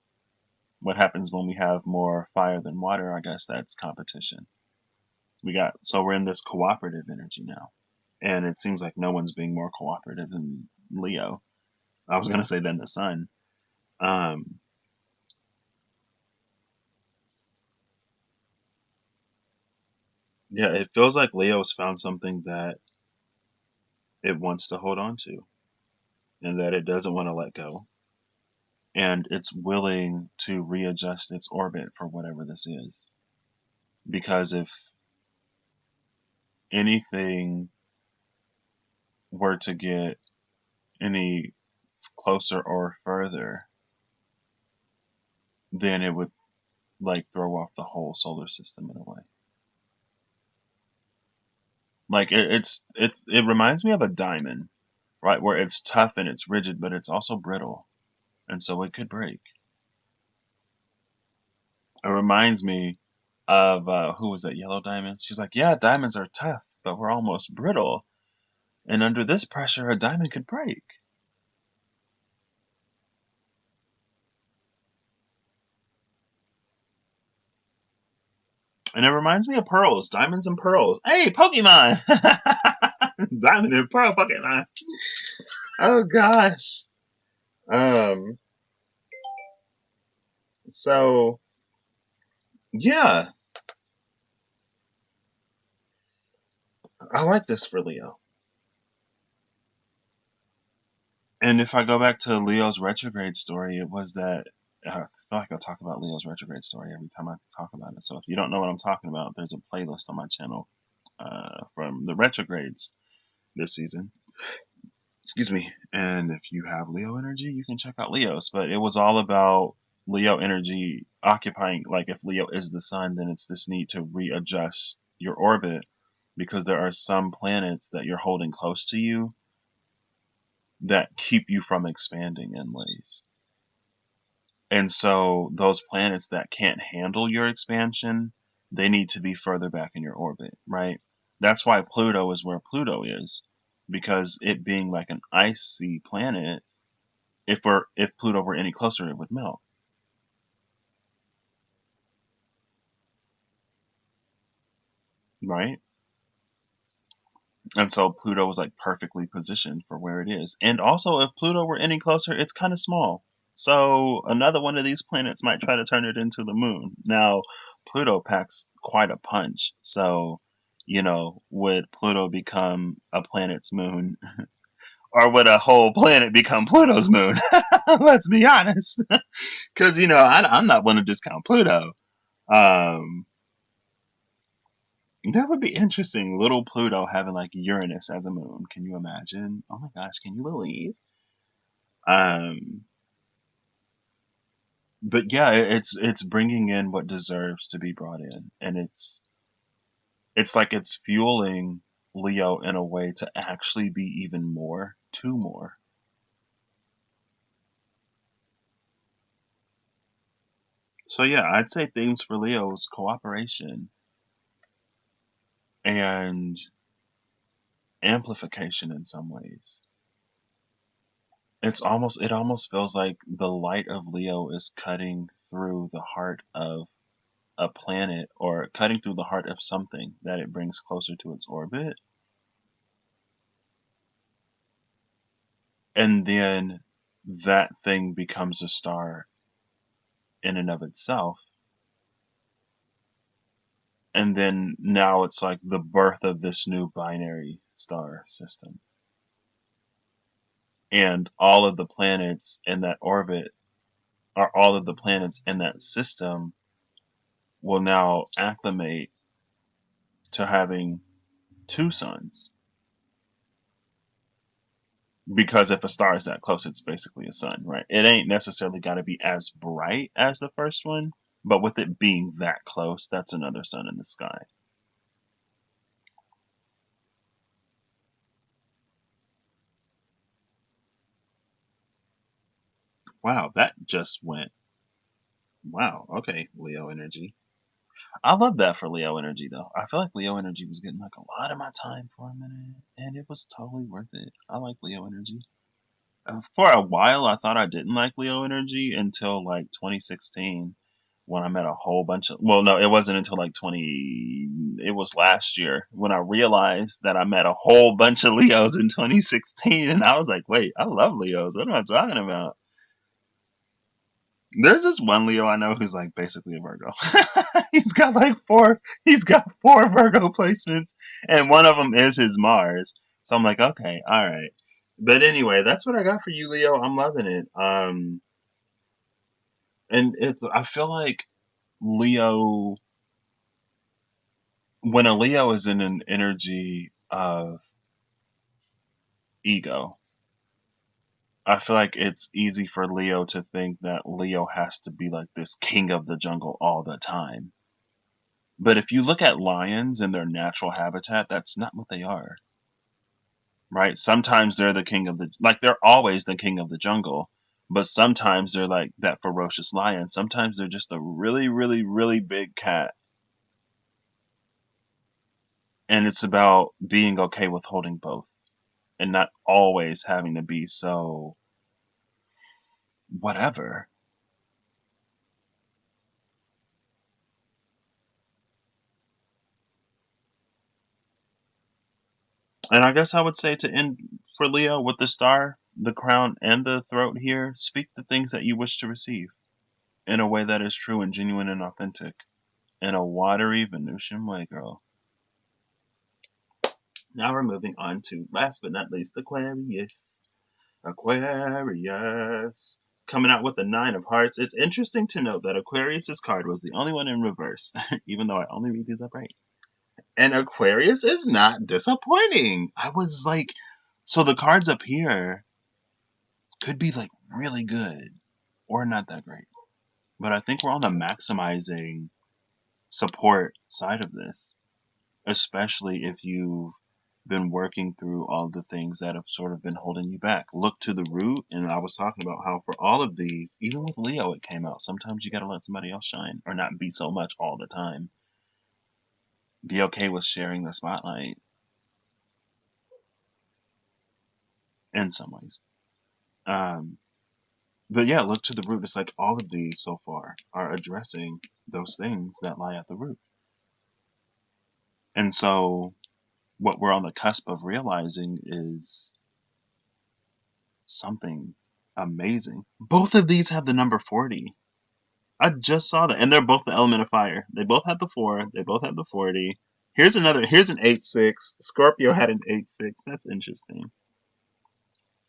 What happens when we have more fire than water, I guess that's competition. So we're in this cooperative energy now. And it seems like no one's being more cooperative than Leo. I was going to say than the sun. Um, yeah, it feels like Leo's found something that it wants to hold on to and that it doesn't want to let go. And it's willing to readjust its orbit for whatever this is. Because if anything were to get any closer or further, then it would like throw off the whole solar system in a way. Like it reminds me of a diamond, right? Where it's tough and it's rigid, but it's also brittle, and so it could break. It reminds me of who was that yellow diamond? She's like, yeah, diamonds are tough, but we're almost brittle, and under this pressure, a diamond could break. And it reminds me of pearls, diamonds and pearls. Hey, Pokemon! Diamond and pearl fucking line. Oh gosh. So yeah, I like this for Leo. And if I go back to Leo's retrograde story, it was that I feel like I talk about Leo's retrograde story every time I talk about it. So if you don't know what I'm talking about, there's a playlist on my channel from the retrogrades this season. Excuse me. And if you have Leo energy, you can check out Leo's. But it was all about Leo energy occupying, like if Leo is the sun, then it's this need to readjust your orbit because there are some planets that you're holding close to you that keep you from expanding in ways. And so those planets that can't handle your expansion, they need to be further back in your orbit, right? That's why Pluto is where Pluto is, because it being like an icy planet, if Pluto were any closer, it would melt, right? And so Pluto was like perfectly positioned for where it is. And also, if Pluto were any closer, it's kind of small. So another one of these planets might try to turn it into the moon. Now, Pluto packs quite a punch. So, would Pluto become a planet's moon? Or would a whole planet become Pluto's moon? Let's be honest. Because, I'm not one to discount Pluto. Um, That would be interesting. Little Pluto having like Uranus as a moon. Can you imagine? Oh my gosh, can you believe? Um, but yeah, it's bringing in what deserves to be brought in, and it's like it's fueling Leo in a way to actually be even more to more. So yeah, I'd say themes for Leo is cooperation and amplification in some ways. It almost feels like the light of Leo is cutting through the heart of a planet or cutting through the heart of something that it brings closer to its orbit. And then that thing becomes a star in and of itself. And then now it's like the birth of this new binary star system. And all of the planets in that orbit, or all of the planets in that system, will now acclimate to having two suns. Because if a star is that close, it's basically a sun, right? It ain't necessarily got to be as bright as the first one, but with it being that close, that's another sun in the sky. Wow, that just went. Wow, okay, Leo energy. I love that for Leo energy, though. I feel like Leo energy was getting like a lot of my time for a minute, and it was totally worth it. I like Leo energy. For a while, I thought I didn't like Leo energy until like 2016 when I met a whole bunch of. Well, no, it wasn't until like 20. It was last year when I realized that I met a whole bunch of Leos in 2016, and I was like, wait, I love Leos. What am I talking about? There's this one Leo I know who's like basically a Virgo. he's got like four. He's got four Virgo placements, and one of them is his Mars. So I'm like, okay, all right. But anyway, that's what I got for you, Leo. I'm loving it. And I feel like Leo, when a Leo is in an energy of ego, I feel like it's easy for Leo to think that Leo has to be like this king of the jungle all the time. But if you look at lions in their natural habitat, that's not what they are, right? Sometimes they're the king of like they're always the king of the jungle, but sometimes they're like that ferocious lion. Sometimes they're just a really, really, really big cat. And it's about being okay with holding both and not always having to be so whatever. And I guess I would say to end for Leo with the star, the crown, and the throat here, speak the things that you wish to receive in a way that is true and genuine and authentic. In a watery Venusian way, girl. Now we're moving on to, last but not least, Aquarius. Aquarius. Coming out with the Nine of Hearts. It's interesting to note that Aquarius's card was the only one in reverse, even though I only read these upright. And Aquarius is not disappointing. I was like, so the cards up here could be like really good or not that great. But I think we're on the maximizing support side of this, especially if you've been working through all the things that have sort of been holding you back. Look to the root, and I was talking about how for all of these, even with Leo, it came out. Sometimes you got to let somebody else shine or not be so much all the time. Be okay with sharing the spotlight in some ways. But yeah, look to the root. It's like all of these so far are addressing those things that lie at the root. And so what we're on the cusp of realizing is something amazing. Both of these have the number 40. I just saw that. And they're both the element of fire. They both have the 4. They both have the 40. Here's an 8-6. Scorpio had an 8-6. That's interesting.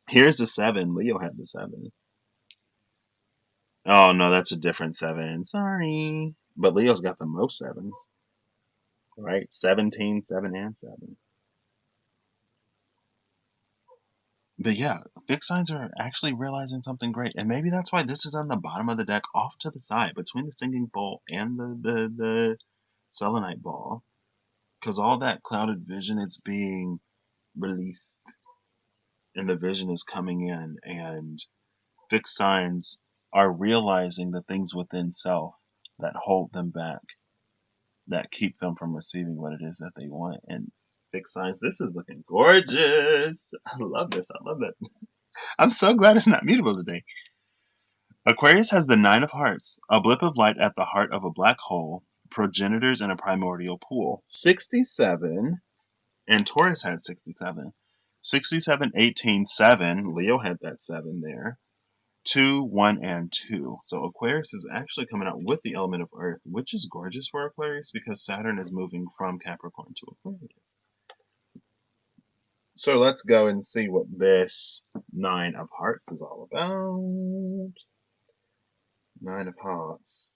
Here's the 7. Leo had the 7. Oh, no, that's a different 7. Sorry. But Leo's got the most 7s. Right? 17, 7, and 7. But yeah, fixed signs are actually realizing something great. And maybe that's why this is on the bottom of the deck off to the side between the singing bowl and the selenite ball. Because all that clouded vision, it's being released. And the vision is coming in. And fixed signs are realizing the things within self that hold them back, that keep them from receiving what it is that they want. And fixed signs, this is looking gorgeous. I love this. I love it. I'm so glad it's not mutable today. Aquarius has the 9 of Hearts, a blip of light at the heart of a black hole, progenitors in a primordial pool. 67, and Taurus had 67. 67, 18, 7. Leo had that 7 there. 2, 1, and 2. So Aquarius is actually coming out with the element of Earth, which is gorgeous for Aquarius because Saturn is moving from Capricorn to Aquarius. So let's go and see what this 9 of Hearts is all about. 9 of Hearts.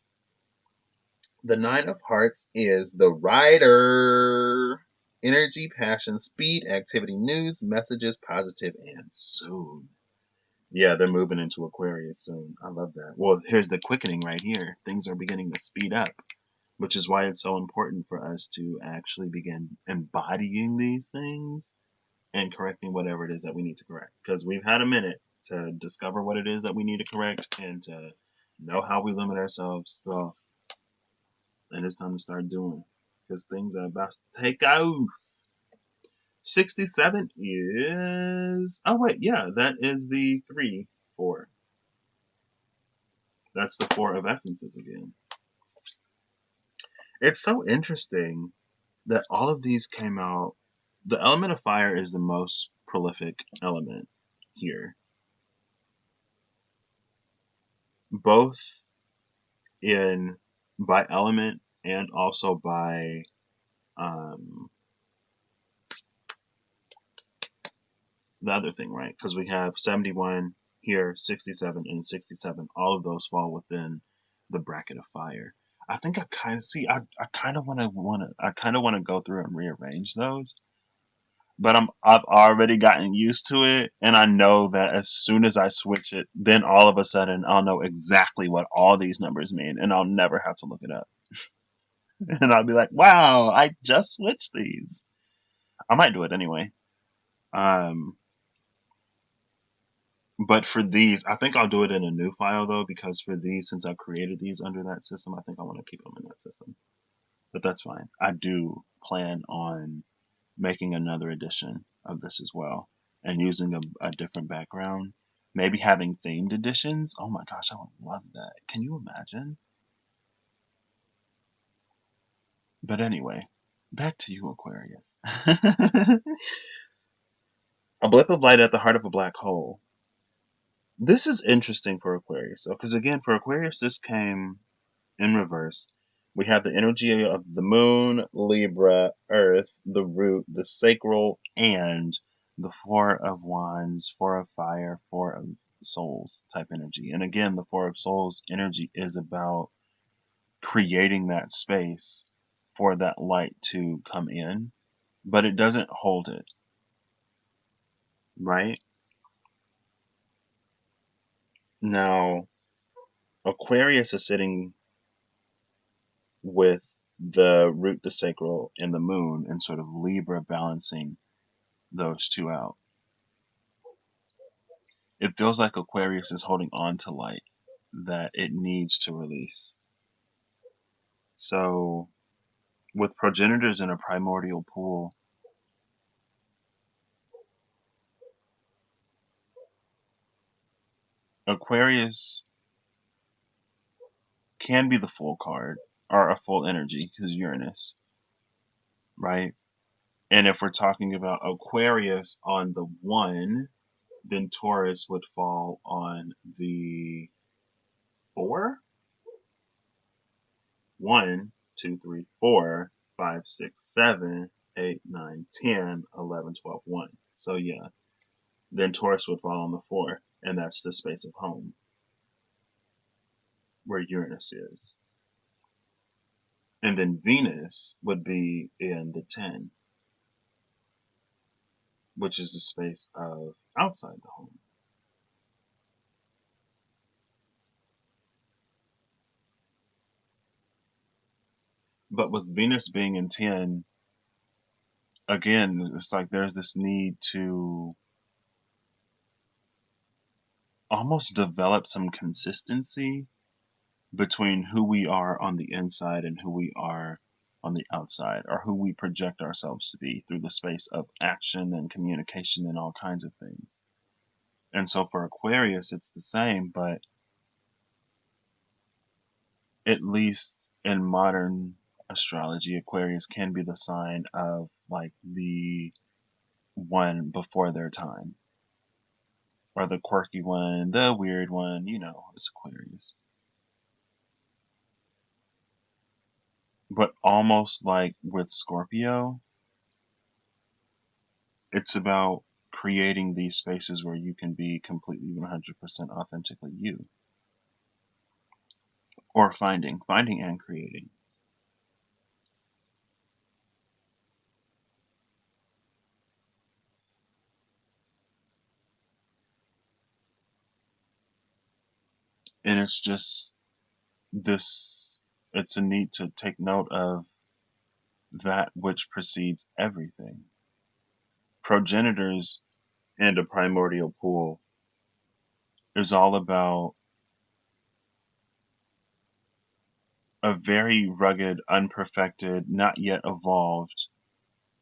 The 9 of Hearts is the rider. Energy, passion, speed, activity, news, messages, positive, and soon. Yeah, they're moving into Aquarius soon. I love that. Well, here's the quickening right here. Things are beginning to speed up, which is why it's so important for us to actually begin embodying these things and correcting whatever it is that we need to correct. Because we've had a minute to discover what it is that we need to correct and to know how we limit ourselves. Well, and it's time to start doing, because things are about to take off. 67 is, oh wait, yeah, that is the 3, 4. That's the 4 of essences again. It's so interesting that all of these came out. The element of fire is the most prolific element here, both in by element and also by the other thing, right? Because we have 71 here, 67 and 67. All of those fall within the bracket of fire. I think I kind of see. I kind of want to go through and rearrange those, but I've already gotten used to it, and I know that as soon as I switch it, then all of a sudden I'll know exactly what all these numbers mean, and I'll never have to look it up. And I'll be like, "Wow, I just switched these." I might do it anyway. Um, But for these, I think I'll do it in a new file though, because for these, since I created these under that system, I think I want to keep them in that system. But that's fine. I do plan on making another edition of this as well and using a different background. Maybe having themed editions. Oh my gosh, I would love that. Can you imagine? But anyway, back to you, Aquarius. A blip of light at the heart of a black hole. This is interesting for Aquarius, though, because again, for Aquarius, this came in reverse. We have the energy of the moon, Libra, Earth, the root, the sacral, and the Four of Wands, Four of Fire, Four of Souls type energy. And again, the Four of Souls energy is about creating that space for that light to come in, but it doesn't hold it, right? Now, Aquarius is sitting with the root, the sacral, and the moon, and sort of Libra balancing those two out. It feels like Aquarius is holding on to light that it needs to release. So, with progenitors in a primordial pool, Aquarius can be the full card or a full energy because Uranus, right? And if we're talking about Aquarius on the 1, then Taurus would fall on the 4. 1, 2, 3, 4, 5, 6, 7, 8, 9, 10, 11, 12, 1. So yeah, then Taurus would fall on the 4, and that's the space of home where Uranus is. And then Venus would be in the 10, which is the space of outside the home. But with Venus being in 10, again, it's like there's this need to almost develop some consistency between who we are on the inside and who we are on the outside, or who we project ourselves to be through the space of action and communication and all kinds of things. And so for Aquarius, it's the same, but at least in modern astrology, Aquarius can be the sign of like the one before their time, or the quirky one, the weird one, it's Aquarius. But almost like with Scorpio, it's about creating these spaces where you can be completely 100% authentically you, or finding and creating. And it's just this, it's a need to take note of that which precedes everything. Progenitors and a primordial pool is all about a very rugged, unperfected, not yet evolved,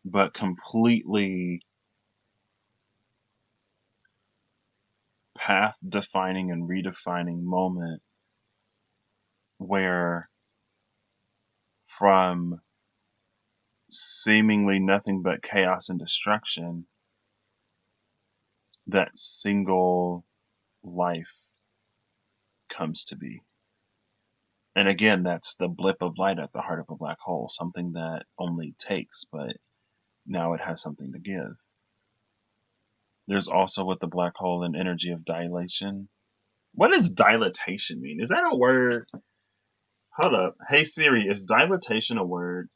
but completely path defining and redefining moment where, from seemingly nothing but chaos and destruction, that single life comes to be. And again, that's the blip of light at the heart of a black hole, something that only takes, but now it has something to give. There's also with the black hole an energy of dilation. What does dilatation mean? Is that a word? Hold up. Hey Siri, is dilatation a word?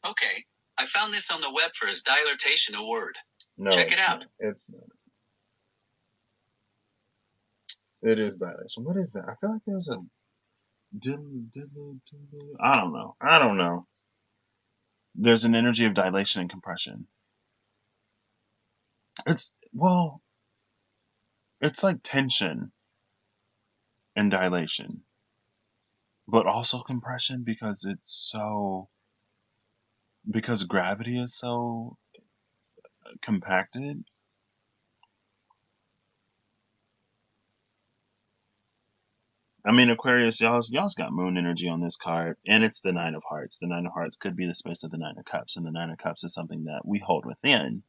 Okay, I found this on the web for is dilatation a word. No, check it out. Not. It's not. It is dilation. What is that? I feel like there's a I don't know. There's an energy of dilation and compression. Well, it's like tension and dilation, but also compression because gravity is so compacted. I mean, Aquarius, y'all's got moon energy on this card, and it's the Nine of Hearts. The Nine of Hearts could be the space of the Nine of Cups, and the Nine of Cups is something that we hold within.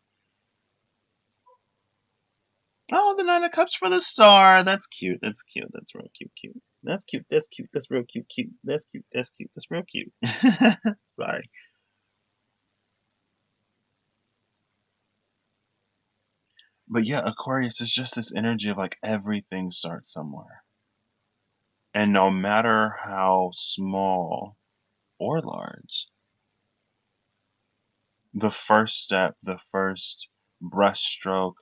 Oh, the Nine of Cups for the star. That's cute. That's cute. That's real cute. Cute. That's cute. That's cute. That's real cute. Cute. That's cute. That's cute. That's real cute. Sorry. But yeah, Aquarius is just this energy of like everything starts somewhere. And no matter how small or large, the first step, the first brushstroke,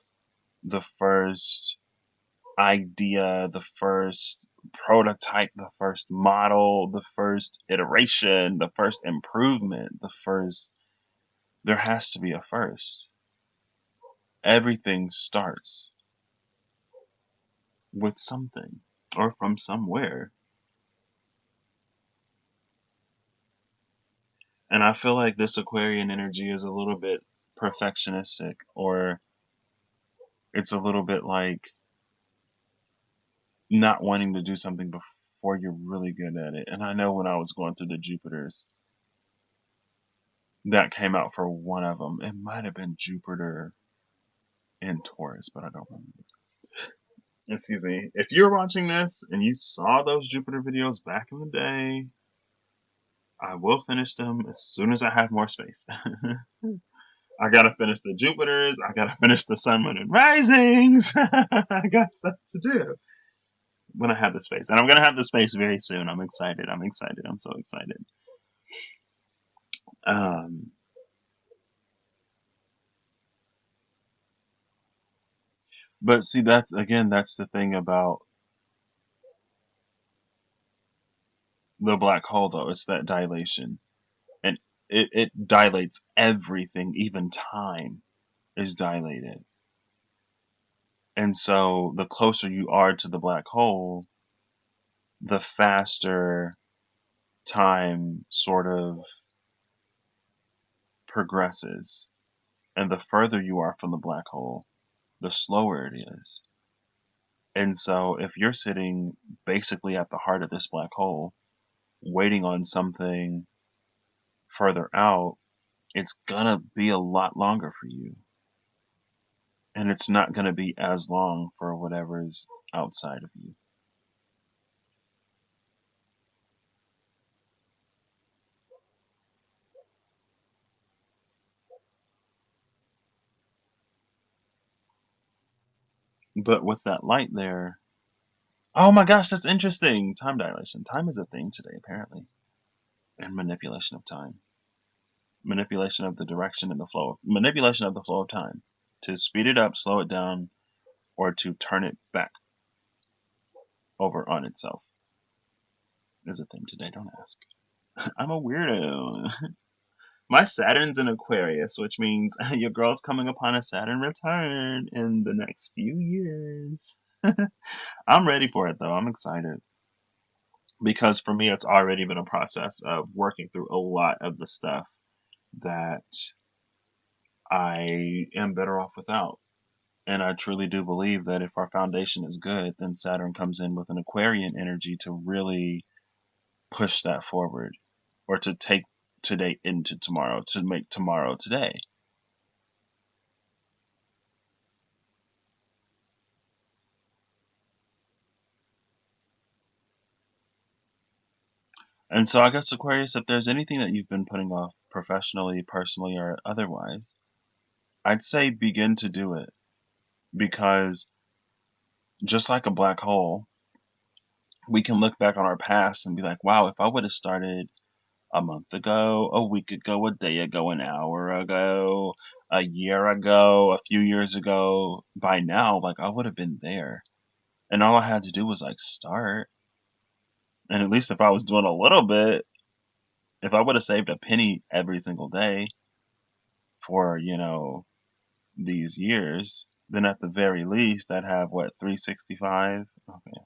the first idea, the first prototype, the first model, the first iteration, the first improvement, there has to be a first. Everything starts with something or from somewhere. And I feel like this Aquarian energy is a little bit perfectionistic, or it's a little bit like not wanting to do something before you're really good at it. And I know when I was going through the Jupiters, that came out for one of them. It might have been Jupiter in Taurus, but I don't remember. Excuse me. If you're watching this and you saw those Jupiter videos back in the day, I will finish them as soon as I have more space. I gotta finish the Jupiters. I gotta finish the Sun, Moon, and Risings. I got stuff to do when I have the space. And I'm gonna have the space very soon. I'm excited. I'm excited. I'm so excited. But see, that's the thing about the black hole, though. It's that dilation. And it dilates everything, even time is dilated. And so the closer you are to the black hole, the faster time sort of progresses. And the further you are from the black hole, the slower it is. And so if you're sitting basically at the heart of this black hole, waiting on something further out, it's gonna be a lot longer for you. And it's not gonna be as long for whatever's outside of you. But with that light there, oh my gosh, that's interesting. Time dilation. Time is a thing today, apparently. And manipulation of time. Manipulation of the direction and the flow. Manipulation of the flow of time. To speed it up, slow it down, or to turn it back over on itself is a thing today. Don't ask. I'm a weirdo. My Saturn's in Aquarius, which means your girl's coming upon a Saturn return in the next few years. I'm ready for it, though. I'm excited. Because for me, it's already been a process of working through a lot of the stuff that I am better off without. And I truly do believe that if our foundation is good, then Saturn comes in with an Aquarian energy to really push that forward, or to take today into tomorrow, to make tomorrow today. And so I guess, Aquarius, if there's anything that you've been putting off professionally, personally, or otherwise, I'd say begin to do it. Because just like a black hole, we can look back on our past and be like, wow, if I would have started a month ago, a week ago, a day ago, an hour ago, a year ago, a few years ago, by now, like I would have been there. And all I had to do was like start. And at least if I was doing a little bit, if I would have saved a penny every single day for, these years, then at the very least I'd have what, 365? Okay.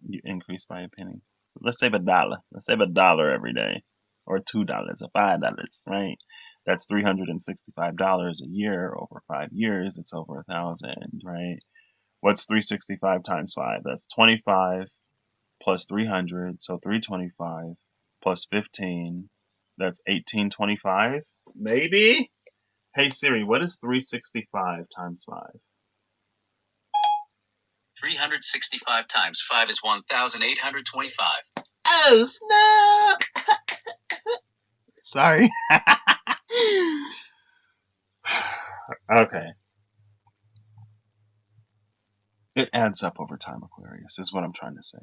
You increase by a penny. So let's save $1. Let's save $1 every day. Or $2 or $5, right? That's $365 a year over 5 years. It's over 1,000, right? What's 365 times 5? That's 25 plus 300, so 325, plus 15, that's 1825, maybe? Hey Siri, what is 365 times 5? 365 times 5 is 1,825. Oh, snap! Sorry. Okay. It adds up over time, Aquarius, is what I'm trying to say.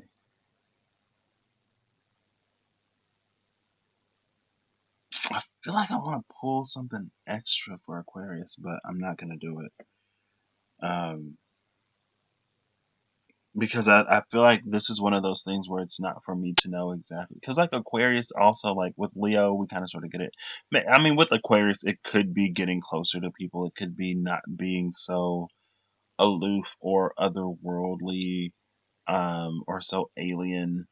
I feel like I want to pull something extra for Aquarius, but I'm not going to do it. Because I feel like this is one of those things where it's not for me to know exactly. Because like Aquarius also, like with Leo, we kind of sort of get it. I mean, with Aquarius, it could be getting closer to people. It could be not being so aloof or otherworldly, or so alien.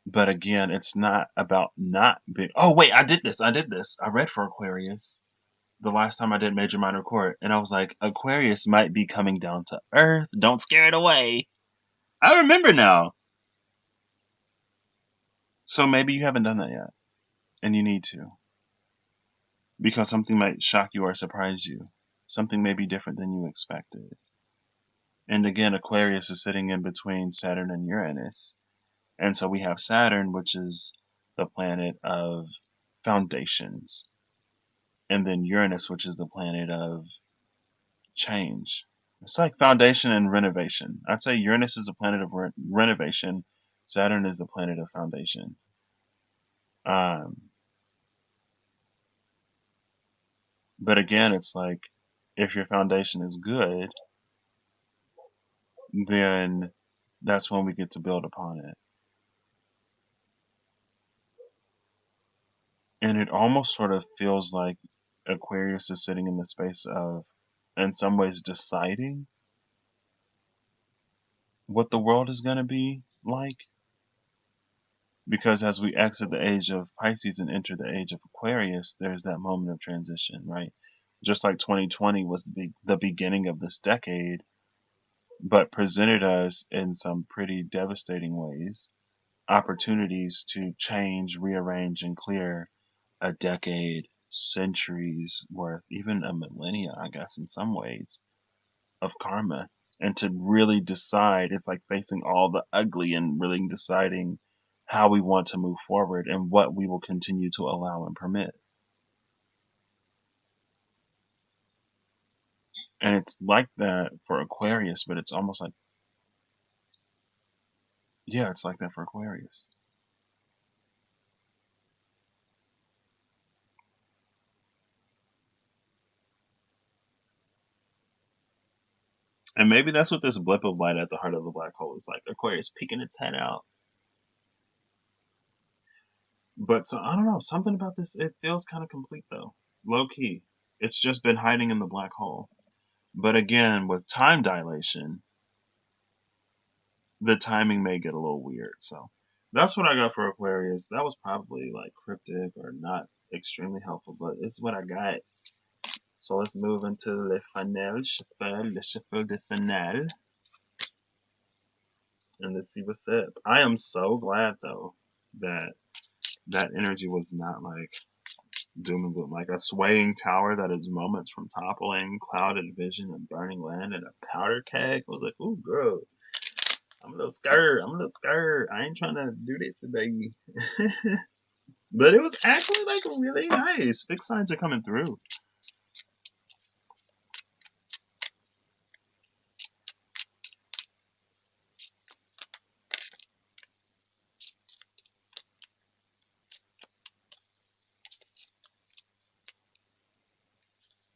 But again, it's not about not being. Oh wait, I did this. I read for Aquarius the last time I did Major Minor Court, and I was like, Aquarius might be coming down to Earth. Don't scare it away. I remember now. So maybe you haven't done that yet, and you need to, because something might shock you or surprise you. Something may be different than you expected. And again, Aquarius is sitting in between Saturn and Uranus. And so we have Saturn, which is the planet of foundations, and then Uranus, which is the planet of change. It's like foundation and renovation. I'd say Uranus is the planet of renovation. Saturn is the planet of foundation. But again, it's like if your foundation is good, then that's when we get to build upon it. And it almost sort of feels like Aquarius is sitting in the space of, in some ways, deciding what the world is going to be like. Because as we exit the age of Pisces and enter the age of Aquarius, there's that moment of transition, right? Just like 2020 was the beginning of this decade, but presented us in some pretty devastating ways opportunities to change, rearrange, and clear a decade, centuries worth, even a millennia, I guess, in some ways, of karma. And to really decide, it's like facing all the ugly and really deciding how we want to move forward and what we will continue to allow and permit. And it's like that for Aquarius, but it's almost like, yeah, it's like that for Aquarius. And maybe that's what this blip of light at the heart of the black hole is like. Aquarius peeking its head out. But so I don't know, something about this, it feels kind of complete though. Low key. It's just been hiding in the black hole. But again, with time dilation, the timing may get a little weird. So that's what I got for Aquarius. That was probably like cryptic or not extremely helpful, but it's what I got. So let's move into le shuffle de finale. And let's see what's up. I am so glad though that that energy was not like doom and gloom, like a swaying tower that is moments from toppling, clouded vision, and burning land, and a powder keg. I was like, ooh, girl, I'm a little scared. I ain't trying to do that today. But it was actually like really nice. Big signs are coming through.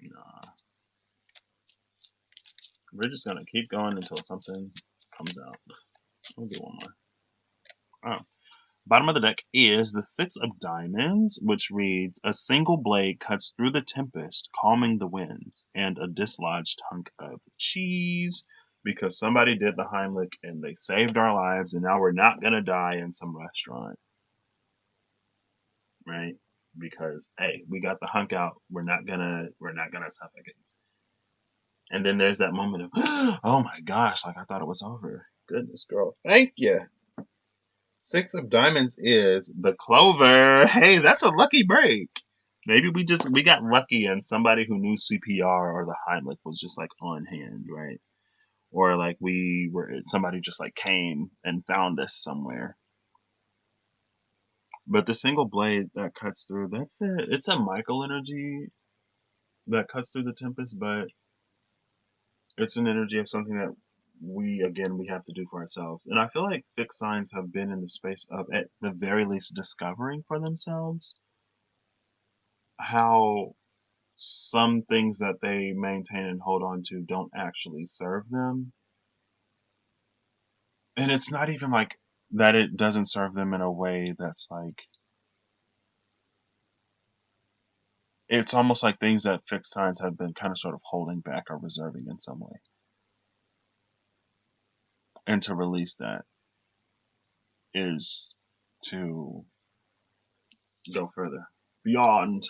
Nah. We're just gonna keep going until something comes out. We'll do one more. Oh. Bottom of the deck is the Six of Diamonds, which reads, a single blade cuts through the tempest, calming the winds, and a dislodged hunk of cheese, because somebody did the Heimlich and they saved our lives, and now we're not going to die in some restaurant. Right? Because, hey, we got the hunk out. We're not gonna suffocate. And then there's that moment of, oh my gosh, like I thought it was over. Goodness, girl. Thank you. Six of Diamonds is the Clover. Hey, that's a lucky break. Maybe we got lucky and somebody who knew CPR or the Heimlich was just like on hand, right? Or like somebody just like came and found us somewhere. But the single blade that cuts through, it's a Michael energy that cuts through the Tempest, but it's an energy of something that we have to do for ourselves. And I feel like fixed signs have been in the space of at the very least discovering for themselves how some things that they maintain and hold on to don't actually serve them. And it's not even like that it doesn't serve them in a way that's like, it's almost like things that fixed signs have been kind of sort of holding back or reserving in some way. And to release that is to go further beyond.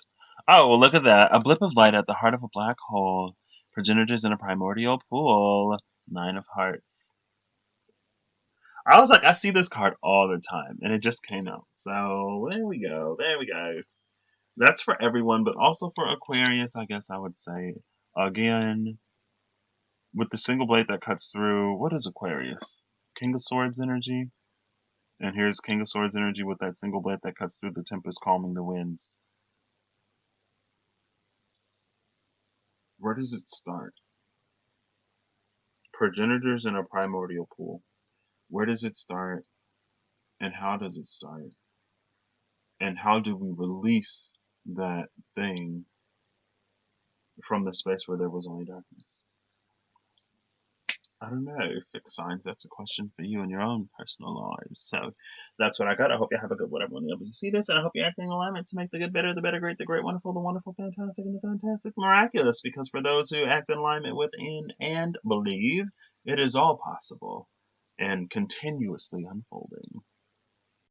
Oh, well, look at that. A blip of light at the heart of a black hole. Progenitors in a primordial pool. 9 of Hearts. I was like, I see this card all the time, and it just came out. So there we go. There we go. That's for everyone, but also for Aquarius, I guess I would say. Again, with the single blade that cuts through, what is Aquarius? King of Swords energy. And here's King of Swords energy with that single blade that cuts through the Tempest, calming the winds. Where does it start? Progenitors in a primordial pool. Where does it start? And how does it start? And how do we release that thing from the space where there was only darkness? I don't know. Fixed signs, that's a question for you in your own personal lives. So that's what I got. I hope you have a good one, everyone. Able to see this, and I hope you're acting in alignment to make the good better, the better great, the great wonderful, the wonderful fantastic, and the fantastic miraculous. Because for those who act in alignment within and believe, it is all possible and continuously unfolding.